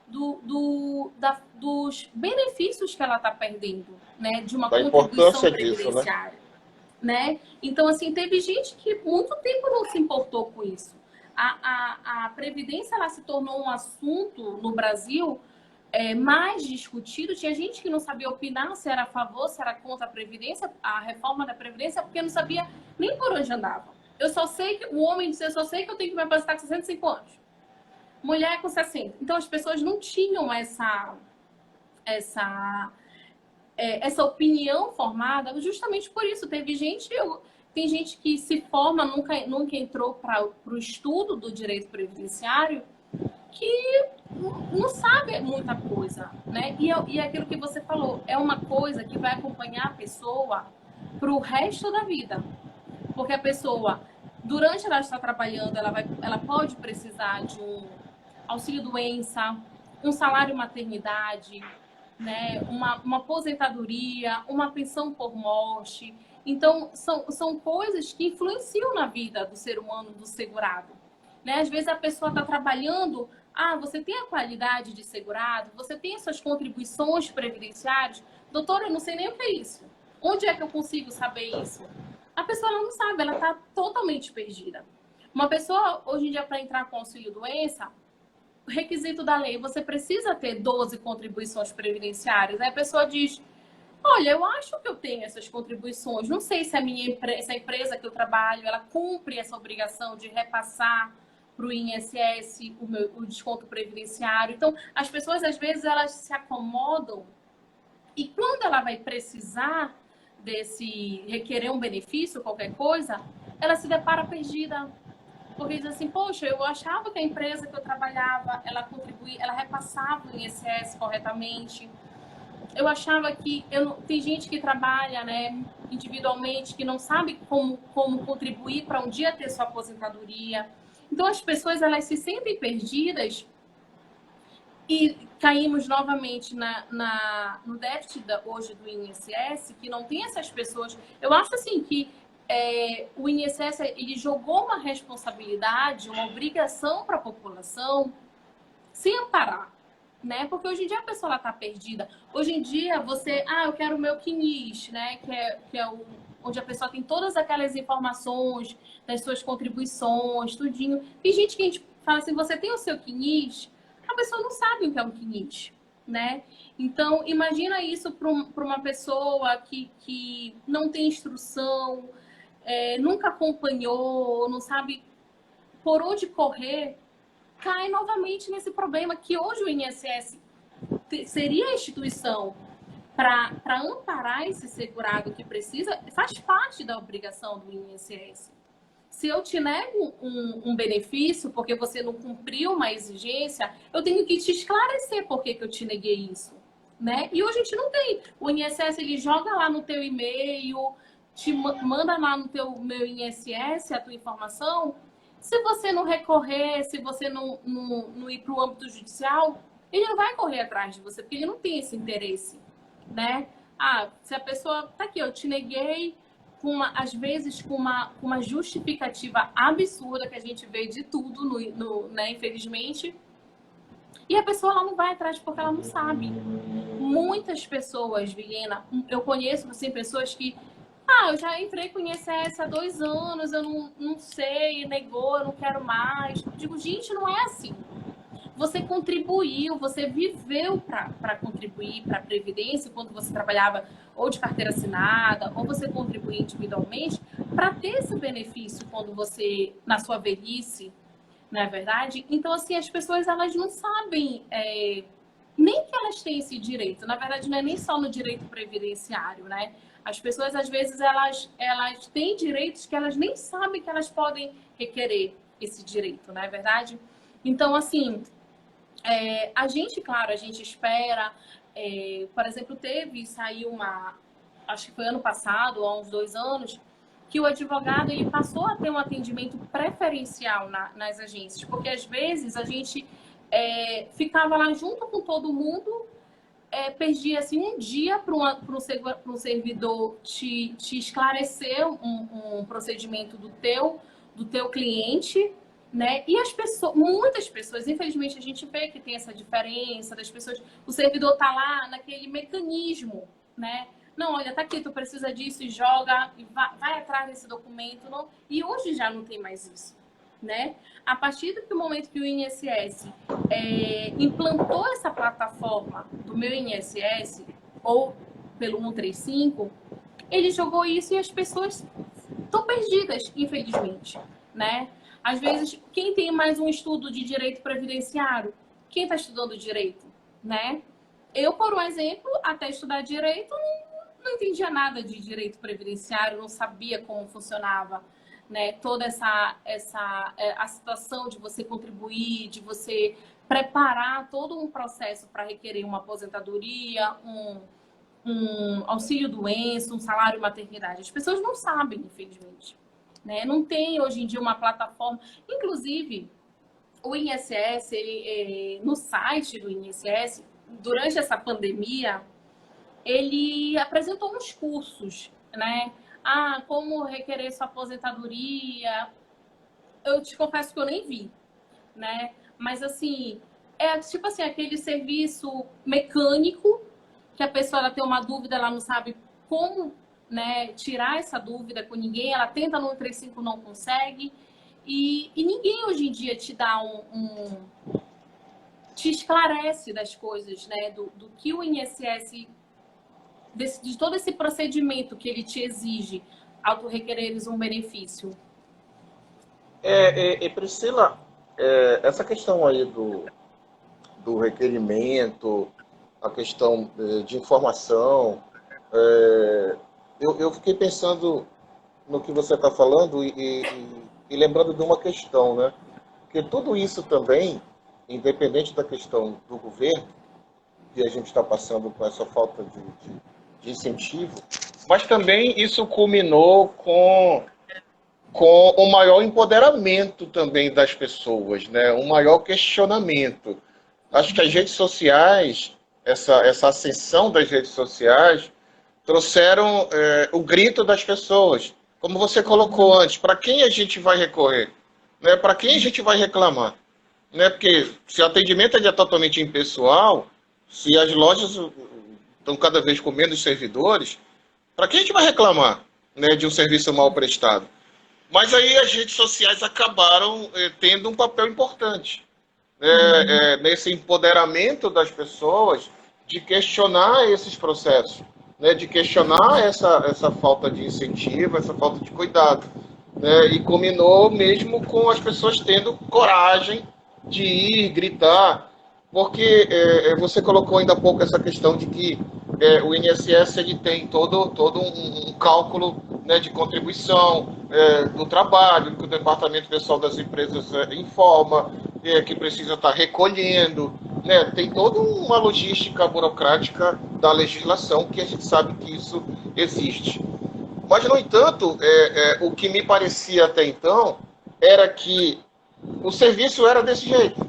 dos benefícios que ela está perdendo, né? De uma
Da
contribuição
importância disso, né?
previdenciária, né? Então, assim, teve gente que muito tempo não se importou com isso. A Previdência, ela se tornou um assunto no Brasil mais discutido. Tinha gente que não sabia opinar se era a favor, se era contra a Previdência, a reforma da Previdência, porque não sabia nem por onde andava. Eu só sei que o homem disse, eu só sei que eu tenho que me aposentar com 65 anos. Mulher com 60. Então, as pessoas não tinham essa opinião formada justamente por isso. Tem gente que se forma, nunca entrou para o estudo do direito previdenciário, que não sabe muita coisa, né? E é aquilo que você falou, é uma coisa que vai acompanhar a pessoa para o resto da vida. Porque a pessoa, durante ela estar trabalhando, ela pode precisar de um auxílio-doença, um salário maternidade, né? Uma aposentadoria, uma pensão por morte. Então, são coisas que influenciam na vida do ser humano, do segurado. Né? Às vezes a pessoa está trabalhando, você tem a qualidade de segurado, você tem as suas contribuições previdenciárias. Doutora, eu não sei nem o que é isso. Onde é que eu consigo saber isso? A pessoa não sabe, ela está totalmente perdida. Uma pessoa, hoje em dia, para entrar com auxílio-doença, o requisito da lei, você precisa ter 12 contribuições previdenciárias. Aí a pessoa diz, olha, eu acho que eu tenho essas contribuições, não sei se a empresa que eu trabalho, ela cumpre essa obrigação de repassar para o INSS o desconto previdenciário. Então, as pessoas, às vezes, elas se acomodam e quando ela vai precisar requerer um benefício, qualquer coisa, ela se depara perdida. Porque diz assim, poxa, eu achava que a empresa que eu trabalhava, ela contribuía, ela repassava o INSS corretamente. Eu achava que... Tem gente que trabalha, né, individualmente, que não sabe como contribuir para um dia ter sua aposentadoria. Então, as pessoas, elas se sentem perdidas e caímos novamente no déficit hoje do INSS, que não tem essas pessoas. Eu acho assim que o INSS ele jogou uma responsabilidade, uma obrigação para a população sem amparar, né? Porque hoje em dia a pessoa está perdida. Hoje em dia você, eu quero o meu CNIS, né? Que é onde a pessoa tem todas aquelas informações das suas contribuições, tudinho. Tem gente que a gente fala assim, você tem o seu CNIS? A pessoa não sabe o que é um CNIS, né? Então, imagina isso para uma pessoa que não tem instrução, nunca acompanhou, não sabe por onde correr, cai novamente nesse problema que hoje o INSS seria a instituição para amparar esse segurado que precisa, faz parte da obrigação do INSS. Se eu te nego um benefício porque você não cumpriu uma exigência, eu tenho que te esclarecer por que eu te neguei isso, né? E hoje a gente não tem. O INSS, ele joga lá no teu e-mail, te manda lá no meu INSS a tua informação. Se você não recorrer, se você não ir para o âmbito judicial, ele não vai correr atrás de você, porque ele não tem esse interesse, né? Se a pessoa... Tá aqui, eu te neguei, às vezes com uma justificativa absurda, que a gente vê de tudo, né, infelizmente. E a pessoa ela não vai atrás porque ela não sabe. Muitas pessoas, Vilhena, eu conheço assim, pessoas que eu já entrei com o INSS há 2 anos, eu não sei, negou, eu não quero mais. Eu digo, gente, não é assim. Você contribuiu, você viveu para contribuir para a Previdência quando você trabalhava ou de carteira assinada, ou você contribuía individualmente para ter esse benefício quando você, na sua velhice, não é verdade? Então, assim, as pessoas elas não sabem nem que elas têm esse direito. Na verdade, não é nem só no direito previdenciário, né? As pessoas, às vezes, elas têm direitos que elas nem sabem que elas podem requerer esse direito, não é verdade? Então, assim... a gente espera, por exemplo, saiu acho que foi ano passado, há uns 2 anos, que o advogado ele passou a ter um atendimento preferencial nas agências, porque às vezes a gente ficava lá junto com todo mundo, perdia assim, um dia para um servidor te esclarecer um procedimento do teu cliente, né? E as pessoas, muitas pessoas, infelizmente, a gente vê que tem essa diferença das pessoas. O servidor tá lá naquele mecanismo, né? Não, olha, tá aqui, tu precisa disso e joga, e vai atrás desse documento. Não. E hoje já não tem mais isso, né? A partir do momento que o INSS implantou essa plataforma do meu INSS, ou pelo 135, ele jogou isso e as pessoas estão perdidas, infelizmente, né? Às vezes, quem tem mais um estudo de direito previdenciário? Quem está estudando direito, né? Eu, por um exemplo, até estudar direito, não entendia nada de direito previdenciário, não sabia como funcionava, né? Toda a situação de você contribuir, de você preparar todo um processo para requerer uma aposentadoria, um auxílio-doença, um salário maternidade. As pessoas não sabem, infelizmente. Né? Não tem hoje em dia uma plataforma. Inclusive, o INSS, no site do INSS, durante essa pandemia, ele apresentou uns cursos, né? Como requerer sua aposentadoria. Eu te confesso que eu nem vi, né? Mas assim, tipo assim, aquele serviço mecânico que a pessoa ela tem uma dúvida, ela não sabe como, né, tirar essa dúvida com ninguém, ela tenta no 135, não consegue. E ninguém hoje em dia te dá te esclarece das coisas, né? Do que o INSS, de todo esse procedimento que ele te exige ao tu requereres um benefício.
Priscila, essa questão aí do requerimento, a questão de informação, eu fiquei pensando no que você está falando e lembrando de uma questão, né? Porque tudo isso também, independente da questão do governo, que a gente está passando com essa falta de incentivo, mas também isso culminou com o maior empoderamento também das pessoas, né? Um maior questionamento. Acho que as redes sociais, essa ascensão das redes sociais, trouxeram o grito das pessoas. Como você colocou antes, para quem a gente vai recorrer? Né? Para quem a gente vai reclamar? Né? Porque se o atendimento é totalmente impessoal, se as lojas estão cada vez com menos servidores, para quem a gente vai reclamar, né, de um serviço mal prestado? Mas aí as redes sociais acabaram tendo um papel importante, nesse empoderamento das pessoas de questionar esses processos, né, de questionar essa falta de incentivo, essa falta de cuidado. Né, e culminou mesmo com as pessoas tendo coragem de ir, gritar, porque você colocou ainda há pouco essa questão de que o INSS ele tem todo um cálculo, né, de contribuição do trabalho, que o departamento pessoal das empresas informa, que precisa estar recolhendo, né, tem toda uma logística burocrática da legislação que a gente sabe que isso existe. Mas, no entanto, o que me parecia até então era que o serviço era desse jeito.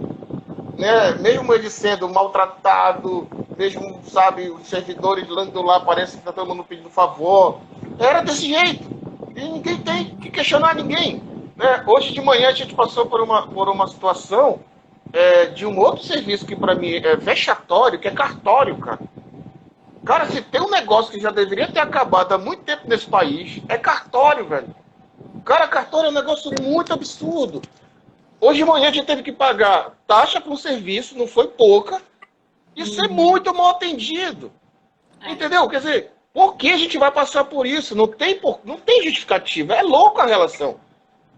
Né? Mesmo ele sendo maltratado, mesmo, sabe, os servidores do lá parece que está todo mundo pedindo favor, era desse jeito. E ninguém tem que questionar ninguém. Né? Hoje de manhã a gente passou por uma situação de um outro serviço que para mim é vexatório, que é cartório, cara. Cara, se tem um negócio que já deveria ter acabado há muito tempo nesse país, é cartório, velho. Cara, cartório é um negócio muito absurdo. Hoje de manhã a gente teve que pagar taxa para um serviço, não foi pouca, e ser muito mal atendido. Entendeu? Quer dizer, por que a gente vai passar por isso? Não tem justificativa. É louco a relação.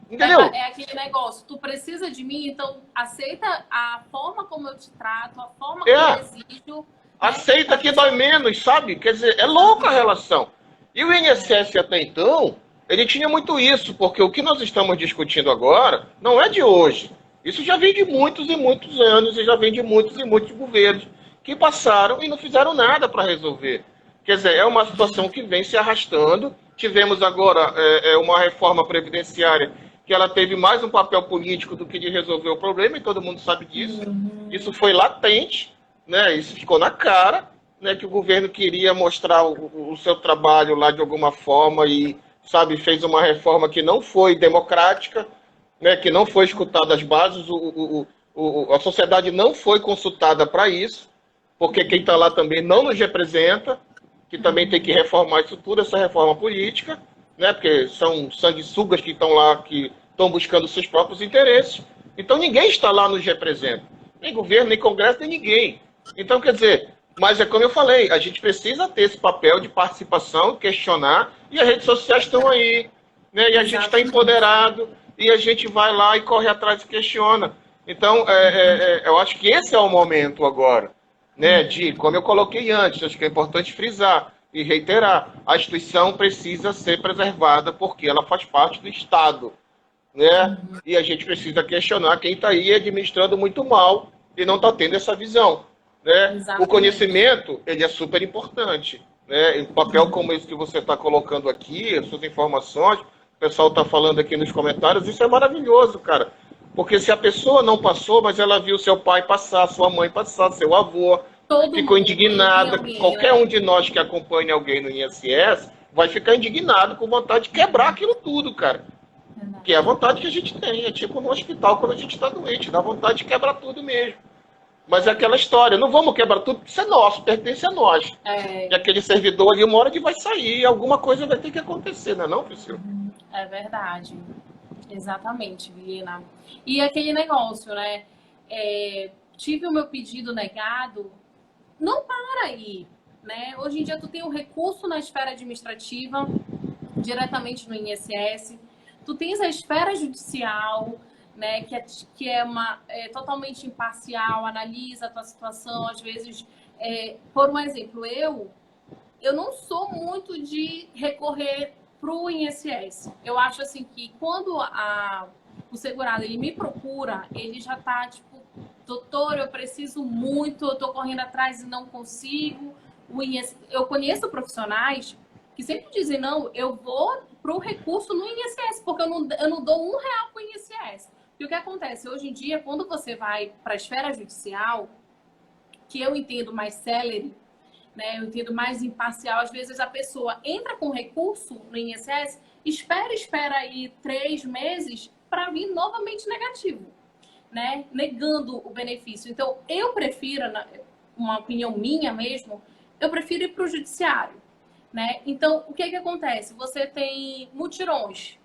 Entendeu?
É aquele negócio, tu precisa de mim, então aceita a forma como eu te trato, a forma como eu exijo.
Aceita que dói menos, sabe? Quer dizer, é louca a relação. E o INSS até então, ele tinha muito isso, porque o que nós estamos discutindo agora não é de hoje. Isso já vem de muitos e muitos anos, e já vem de muitos e muitos governos que passaram e não fizeram nada para resolver. Quer dizer, é uma situação que vem se arrastando. Tivemos agora uma reforma previdenciária que ela teve mais um papel político do que de resolver o problema, e todo mundo sabe disso. Isso foi latente. Né, isso ficou na cara, né, que o governo queria mostrar o seu trabalho lá de alguma forma e, sabe, fez uma reforma que não foi democrática, né, que não foi escutada as bases, a sociedade não foi consultada para isso, porque quem está lá também não nos representa, que também tem que reformar isso tudo, essa reforma política, né, porque são sanguessugas que estão lá, que estão buscando seus próprios interesses. Então ninguém está lá nos representa, nem governo, nem congresso, nem ninguém. Então, quer dizer, mas é como eu falei, a gente precisa ter esse papel de participação, questionar, e as redes sociais estão aí, né, e a gente está empoderado, e a gente vai lá e corre atrás e questiona. Então, eu acho que esse é o momento agora, né, de, como eu coloquei antes, acho que é importante frisar e reiterar, a instituição precisa ser preservada porque ela faz parte do Estado, né, e a gente precisa questionar quem está aí administrando muito mal e não está tendo essa visão, né. O conhecimento, ele é super importante, né, um papel como esse que você está colocando aqui, as suas informações, o pessoal está falando aqui nos comentários, isso é maravilhoso, cara. Porque se a pessoa não passou, mas ela viu seu pai passar, sua mãe passar, seu avô, ficou indignada, qualquer um de nós que acompanha alguém no INSS vai ficar indignado com vontade de quebrar aquilo tudo, cara. Que é a vontade que a gente tem, é tipo no hospital quando a gente está doente, dá vontade de quebrar tudo mesmo. Mas é aquela história, não vamos quebrar tudo, porque isso é nosso, pertence a nós. E aquele servidor ali, uma hora que vai sair, alguma coisa vai ter que acontecer, não é não, Priscila?
É verdade. Exatamente, Vilhena. E aquele negócio, né? Tive o meu pedido negado, não para aí, né? Hoje em dia tu tem um recurso na esfera administrativa, diretamente no INSS, tu tens a esfera judicial, né? Que é totalmente imparcial, analisa a tua situação, às vezes, por um exemplo, eu não sou muito de recorrer para o INSS. Eu acho assim que quando o segurado ele me procura, ele já está tipo, doutor, eu preciso muito, eu estou correndo atrás e não consigo. Eu conheço profissionais que sempre dizem, não, eu vou para o recurso no INSS, porque eu não dou R$ 1 para o INSS. E o que acontece? Hoje em dia, quando você vai para a esfera judicial, que eu entendo mais célere, né, eu entendo mais imparcial, às vezes a pessoa entra com recurso no INSS, espera aí 3 meses para vir novamente negativo, né, negando o benefício. Então, eu prefiro, uma opinião minha mesmo, eu prefiro ir para o judiciário, né? Então, o que acontece? Você tem mutirões.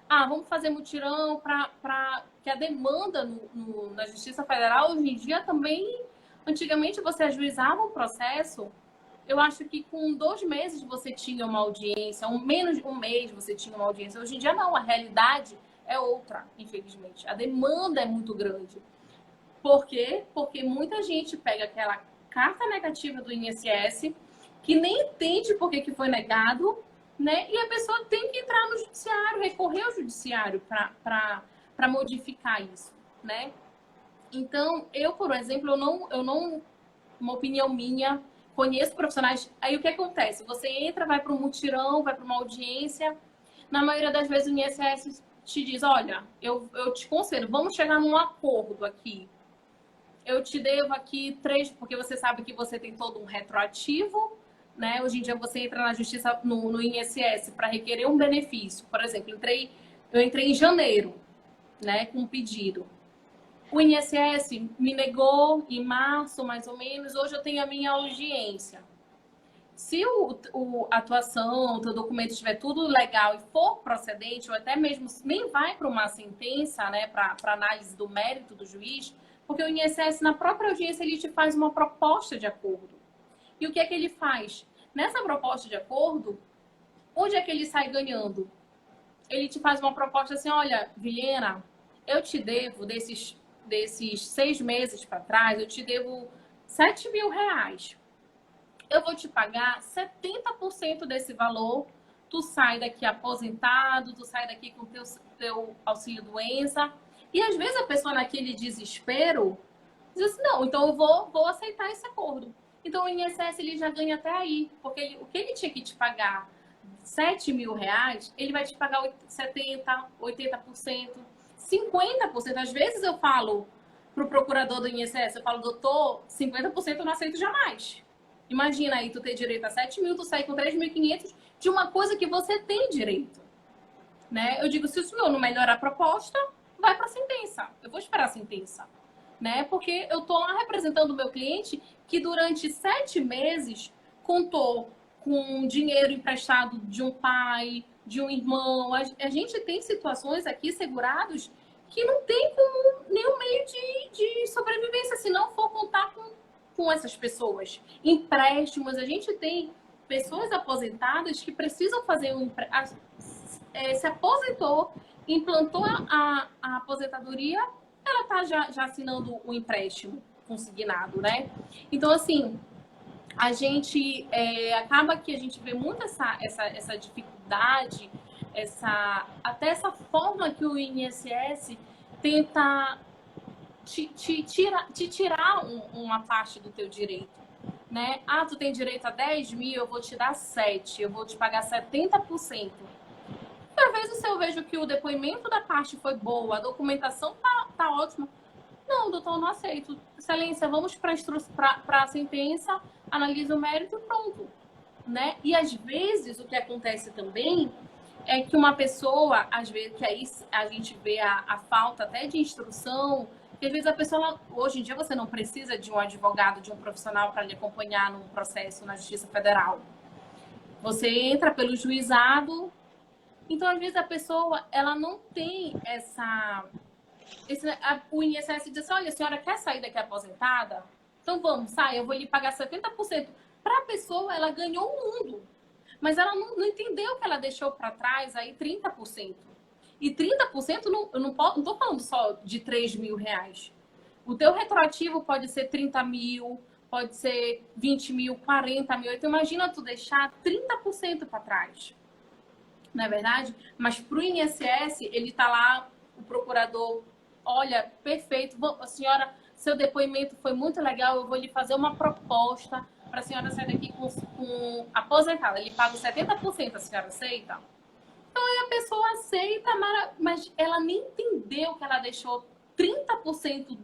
Vamos fazer mutirão para que a demanda na Justiça Federal, hoje em dia também, antigamente você ajuizava um processo, eu acho que com 2 meses você tinha uma audiência, menos de um mês você tinha uma audiência. Hoje em dia não, a realidade é outra, infelizmente. A demanda é muito grande. Por quê? Porque muita gente pega aquela carta negativa do INSS, que nem entende por que foi negado, né? E a pessoa tem que entrar no judiciário, recorrer ao judiciário para modificar isso, né? Então, eu, por exemplo, uma opinião minha, conheço profissionais. Aí o que acontece? Você entra, vai para um mutirão, vai para uma audiência. Na maioria das vezes o INSS te diz, olha, eu te conselho, vamos chegar num acordo aqui. Eu te devo aqui 3, porque você sabe que você tem todo um retroativo, né? Hoje em dia você entra na justiça, no INSS, para requerer um benefício. Por exemplo, eu entrei em janeiro, né, com um pedido. O INSS me negou em março, mais ou menos. Hoje eu tenho a minha audiência. Se a atuação, o teu documento estiver tudo legal e for procedente, ou até mesmo nem vai para uma sentença, né, para análise do mérito do juiz, porque o INSS, na própria audiência, ele te faz uma proposta de acordo. E o que é que ele faz? Nessa proposta de acordo, onde é que ele sai ganhando? Ele te faz uma proposta assim, olha, Vilhena, eu te devo desses 6 meses para trás, eu te devo R$ 7.000. Eu vou te pagar 70% desse valor. Tu sai daqui aposentado, tu sai daqui com teu auxílio-doença. E às vezes a pessoa naquele desespero diz assim, não, então eu vou aceitar esse acordo. Então o INSS ele já ganha até aí, porque o que ele tinha que te pagar R$ 7.000, ele vai te pagar 70%, 80%. 50%, às vezes eu falo pro procurador do INSS, eu falo, doutor, 50% eu não aceito jamais. Imagina aí, tu ter direito a 7 mil, tu sair com 3.500 de uma coisa que você tem direito, né? Eu digo, se o senhor não melhorar a proposta, vai para a sentença. Eu vou esperar a sentença, né? Porque eu tô lá representando o meu cliente que durante 7 meses contou com dinheiro emprestado de um pai, de um irmão. A gente tem situações aqui segurados que não tem como nenhum meio de sobrevivência se não for contar com essas pessoas. Empréstimos, a gente tem pessoas aposentadas que precisam fazer se aposentou, implantou a aposentadoria, ela está já assinando o empréstimo consignado, né? Então, assim, a gente acaba que a gente vê muito essa dificuldade, até essa forma que o INSS tenta te tirar uma parte do teu direito, né? Ah, tu tem direito a 10 mil, eu vou te dar 7, eu vou te pagar 70%. Às vezes, se eu vejo que o depoimento da parte foi boa, a documentação tá ótima, não, doutor, não aceito. Excelência, vamos para a sentença, analisa o mérito e pronto, né? E às vezes o que acontece também é que uma pessoa, às vezes, que aí a gente vê a falta até de instrução, que às vezes a pessoa, hoje em dia você não precisa de um advogado, de um profissional para lhe acompanhar num processo na Justiça Federal. Você entra pelo juizado, então às vezes a pessoa, ela não tem o INSS diz assim, olha, a senhora quer sair daqui aposentada? Então vamos, sai, eu vou lhe pagar 70%. Para a pessoa, ela ganhou o mundo. Mas ela não entendeu que ela deixou para trás aí 30%. E 30% eu não estou falando só de 3 mil reais. O teu retroativo pode ser 30 mil, pode ser 20 mil, 40 mil. Então imagina tu deixar 30% para trás. Não é verdade? Mas para o INSS, ele está lá, o procurador, olha, perfeito, a senhora, seu depoimento foi muito legal, eu vou lhe fazer uma proposta para a senhora sair daqui com aposentada. Ele paga 70%, a senhora aceita? Então aí a pessoa aceita, mas ela nem entendeu que ela deixou 30%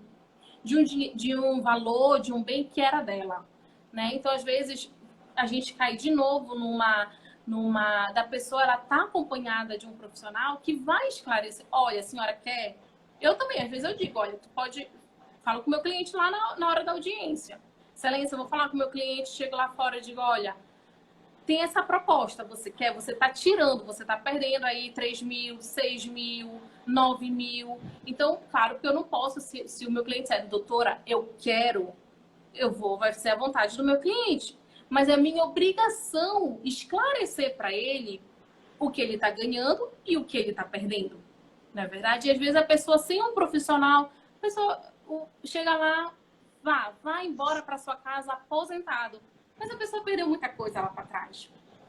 de um valor, de um bem que era dela, né? Então, às vezes, a gente cai de novo da pessoa, ela tá acompanhada de um profissional que vai esclarecer. Olha, a senhora quer? Eu também, às vezes eu digo, olha, tu pode... Falo com o meu cliente lá na hora da audiência. Excelência, eu vou falar com o meu cliente, chego lá fora e digo, olha, tem essa proposta, você quer? Você tá tirando, você tá perdendo aí 3 mil, 6 mil, 9 mil. Então, claro que eu não posso, se o meu cliente disser, doutora, eu quero, vai ser a vontade do meu cliente. Mas é minha obrigação esclarecer para ele o que ele está ganhando e o que ele está perdendo. Não é verdade? E às vezes a pessoa, sem um profissional, a pessoa chega lá, vá embora para sua casa aposentado. Mas a pessoa perdeu muita coisa lá para trás.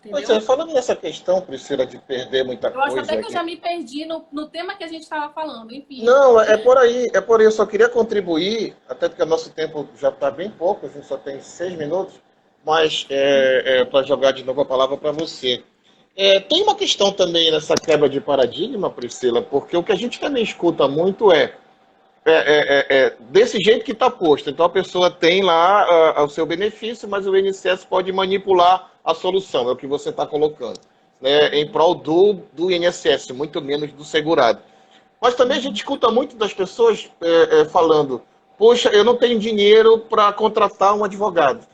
Pois é, falando nessa questão, Priscila, de perder muita
coisa... Eu acho até que
aqui.
Eu já me perdi no tema que a gente estava falando, enfim.
Não, é por aí. Eu só queria contribuir, até porque o nosso tempo já está bem pouco, a gente só tem 6 minutos, mas para jogar de novo a palavra para você. Tem uma questão também nessa quebra de paradigma, Priscila, porque o que a gente também escuta muito desse jeito que está posto. Então a pessoa tem lá o seu benefício, mas o INSS pode manipular a solução, é o que você está colocando, né, em prol do INSS, muito menos do segurado. Mas também a gente escuta muito das pessoas falando, poxa, eu não tenho dinheiro para contratar um advogado.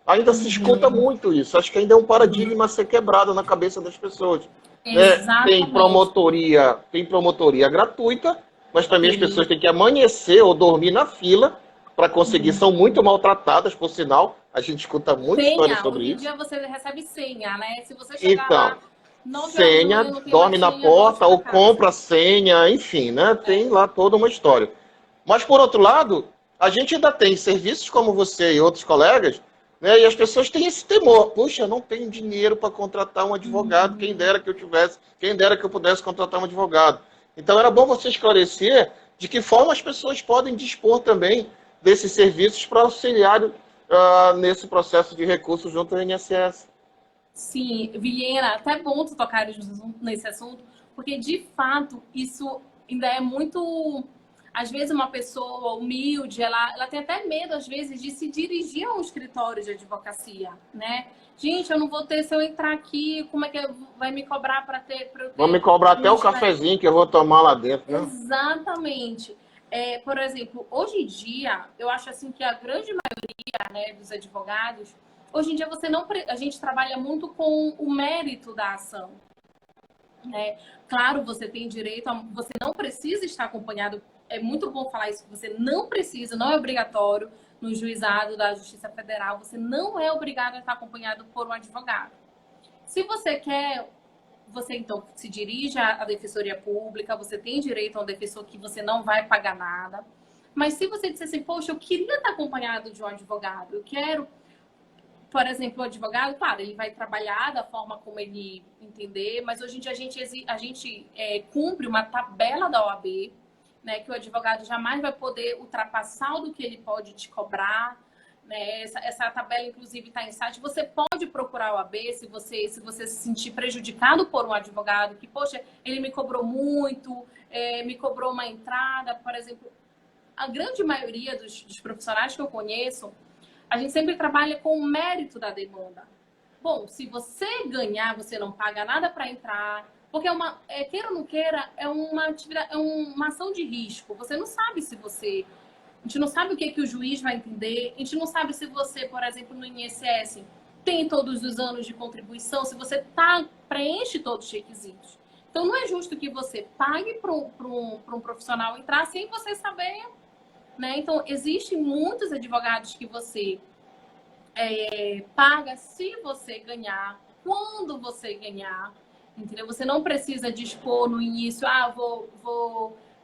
Ainda se escuta muito isso. Acho que ainda é um paradigma a ser quebrado na cabeça das pessoas. Né? Tem promotoria gratuita, mas também as pessoas têm que amanhecer ou dormir na fila para conseguir. São muito maltratadas, por sinal. A gente escuta muita história sobre isso.
Hoje em dia você recebe senha, né? Se você chegar lá,
senha, dorme na porta ou compra senha, enfim, né? Tem lá toda uma história. Mas, por outro lado, a gente ainda tem serviços como você e outros colegas, né? E as pessoas têm esse temor. Puxa, eu não tenho dinheiro para contratar um advogado. Quem dera que eu tivesse, quem dera que eu pudesse contratar um advogado. Então, era bom você esclarecer de que forma as pessoas podem dispor também desses serviços para auxiliar nesse processo de recurso junto ao INSS.
Sim, Vilhena, até bom tu tocar nesse assunto, porque de fato isso ainda é muito... Às vezes uma pessoa humilde, ela tem até medo, às vezes, de se dirigir a um escritório de advocacia, né? Gente, eu não vou ter, se eu entrar aqui, como é que vai me cobrar para ter...
Vão me cobrar até o cafezinho que eu vou tomar lá dentro, né?
Exatamente. Por exemplo, hoje em dia, eu acho assim que a grande maioria, né, dos advogados, hoje em dia a gente trabalha muito com o mérito da ação. Né? Claro, você tem direito você não precisa estar acompanhado. É muito bom falar isso, que você não precisa, não é obrigatório no juizado da Justiça Federal, você não é obrigado a estar acompanhado por um advogado. Se você quer, você então se dirige à Defensoria Pública, você tem direito a um defensor que você não vai pagar nada. Mas se você disser assim, poxa, eu queria estar acompanhado de um advogado, eu quero, por exemplo, o advogado, claro, ele vai trabalhar da forma como ele entender, mas hoje em dia a gente cumpre uma tabela da OAB, né, que o advogado jamais vai poder ultrapassar o do que ele pode te cobrar. Né? Essa tabela, inclusive, está em site. Você pode procurar a OAB se você se sentir prejudicado por um advogado, que, poxa, ele me cobrou muito, me cobrou uma entrada, por exemplo. A grande maioria dos profissionais que eu conheço, a gente sempre trabalha com o mérito da demanda. Bom, se você ganhar, você não paga nada para entrar, porque queira ou não queira, é uma atividade, é uma ação de risco. Você não sabe se você... A gente não sabe o que o juiz vai entender, a gente não sabe se você, por exemplo, no INSS, tem todos os anos de contribuição, se você preenche todos os requisitos. Então, não é justo que você pague para um profissional entrar sem você saber... Né? Então, existem muitos advogados que você paga se você ganhar, quando você ganhar, entendeu? Você não precisa dispor no início,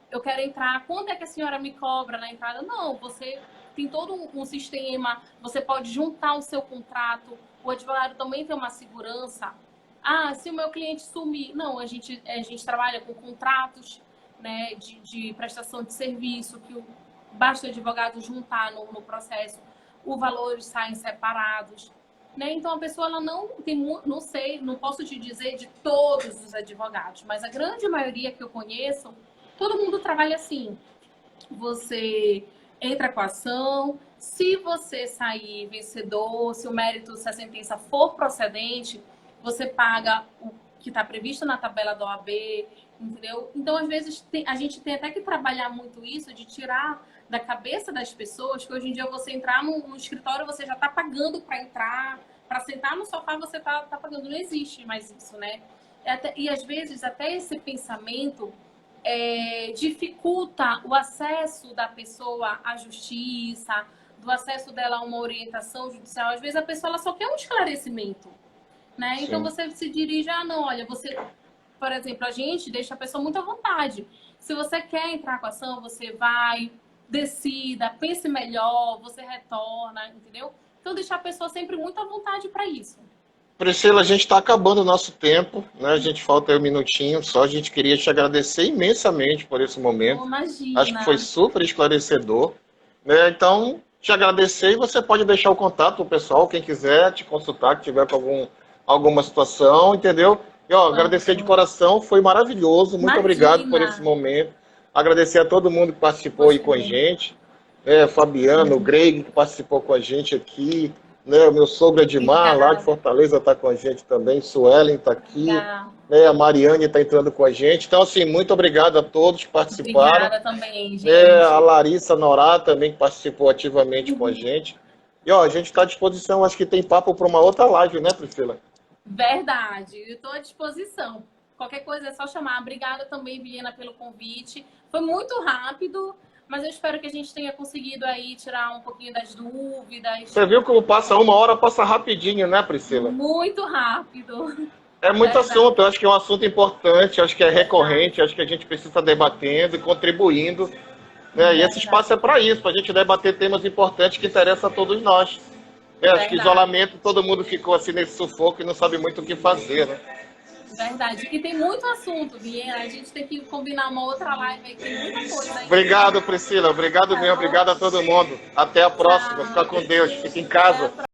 eu quero entrar, quanto é que a senhora me cobra na entrada? Não, você tem todo um sistema, você pode juntar o seu contrato, o advogado também tem uma segurança. Se o meu cliente sumir... Não, a gente trabalha com contratos, né, de prestação de serviço, que basta o advogado juntar no processo, os valores saem separados. Né? Então, a pessoa ela não tem... Não sei, não posso te dizer de todos os advogados, mas a grande maioria que eu conheço, todo mundo trabalha assim. Você entra com a ação, se você sair vencedor, se o mérito, se a sentença for procedente, você paga o que está previsto na tabela da OAB, entendeu? Então, às vezes, a gente tem até que trabalhar muito isso, de tirar da cabeça das pessoas, que hoje em dia você entrar no escritório, você já está pagando para entrar, para sentar no sofá você está pagando. Não existe mais isso, né? E às vezes até esse pensamento dificulta o acesso da pessoa à justiça, do acesso dela a uma orientação judicial. Às vezes a pessoa ela só quer um esclarecimento, né? Então você se dirige, não, olha, você... Por exemplo, a gente deixa a pessoa muito à vontade. Se você quer entrar com a ação, você vai, decida, pense melhor, você retorna, entendeu? Então, deixar a pessoa sempre muito à vontade para isso.
Priscila, a gente está acabando o nosso tempo, né? A gente falta aí um minutinho só. A gente queria te agradecer imensamente por esse momento.
Imagina.
Acho que foi super esclarecedor. Né? Então, te agradecer e você pode deixar o contato do pessoal, quem quiser te consultar, que tiver com alguma situação, entendeu? E, agradecer de coração, foi maravilhoso. Muito obrigado por esse momento. Agradecer a todo mundo que participou aí com a gente. Fabiano, o Greg, que participou com a gente aqui. Né, o meu sogro Edmar, lá de Fortaleza, está com a gente também. Suelen está aqui. Né, a Mariane está entrando com a gente. Então, assim, muito obrigado a todos que participaram.
Obrigada também, gente.
A Larissa Norá também, que participou ativamente com a gente. E, a gente está à disposição. Acho que tem papo para uma outra live, né, Priscila?
Verdade. Eu estou à disposição. Qualquer coisa é só chamar. Obrigada também, Vilhena, pelo convite. Foi muito rápido. Mas eu espero que a gente tenha conseguido aí tirar um pouquinho das dúvidas.
Você viu como passa uma hora, passa rapidinho, né, Priscila?
Muito rápido.
É muito assunto, eu acho que é um assunto importante, acho que é recorrente, acho que a gente precisa estar debatendo e contribuindo. Né? E esse espaço é para isso, para a gente debater temas importantes que interessam a todos nós. Acho que isolamento, todo mundo ficou assim nesse sufoco e não sabe muito o que fazer, né?
Verdade. E tem muito assunto, Viena. A gente tem que combinar uma outra live aí, tem muita coisa aí.
Obrigado, Priscila. Obrigado mesmo. Obrigado a todo mundo. Até a próxima. Fica com Deus. Fica em casa.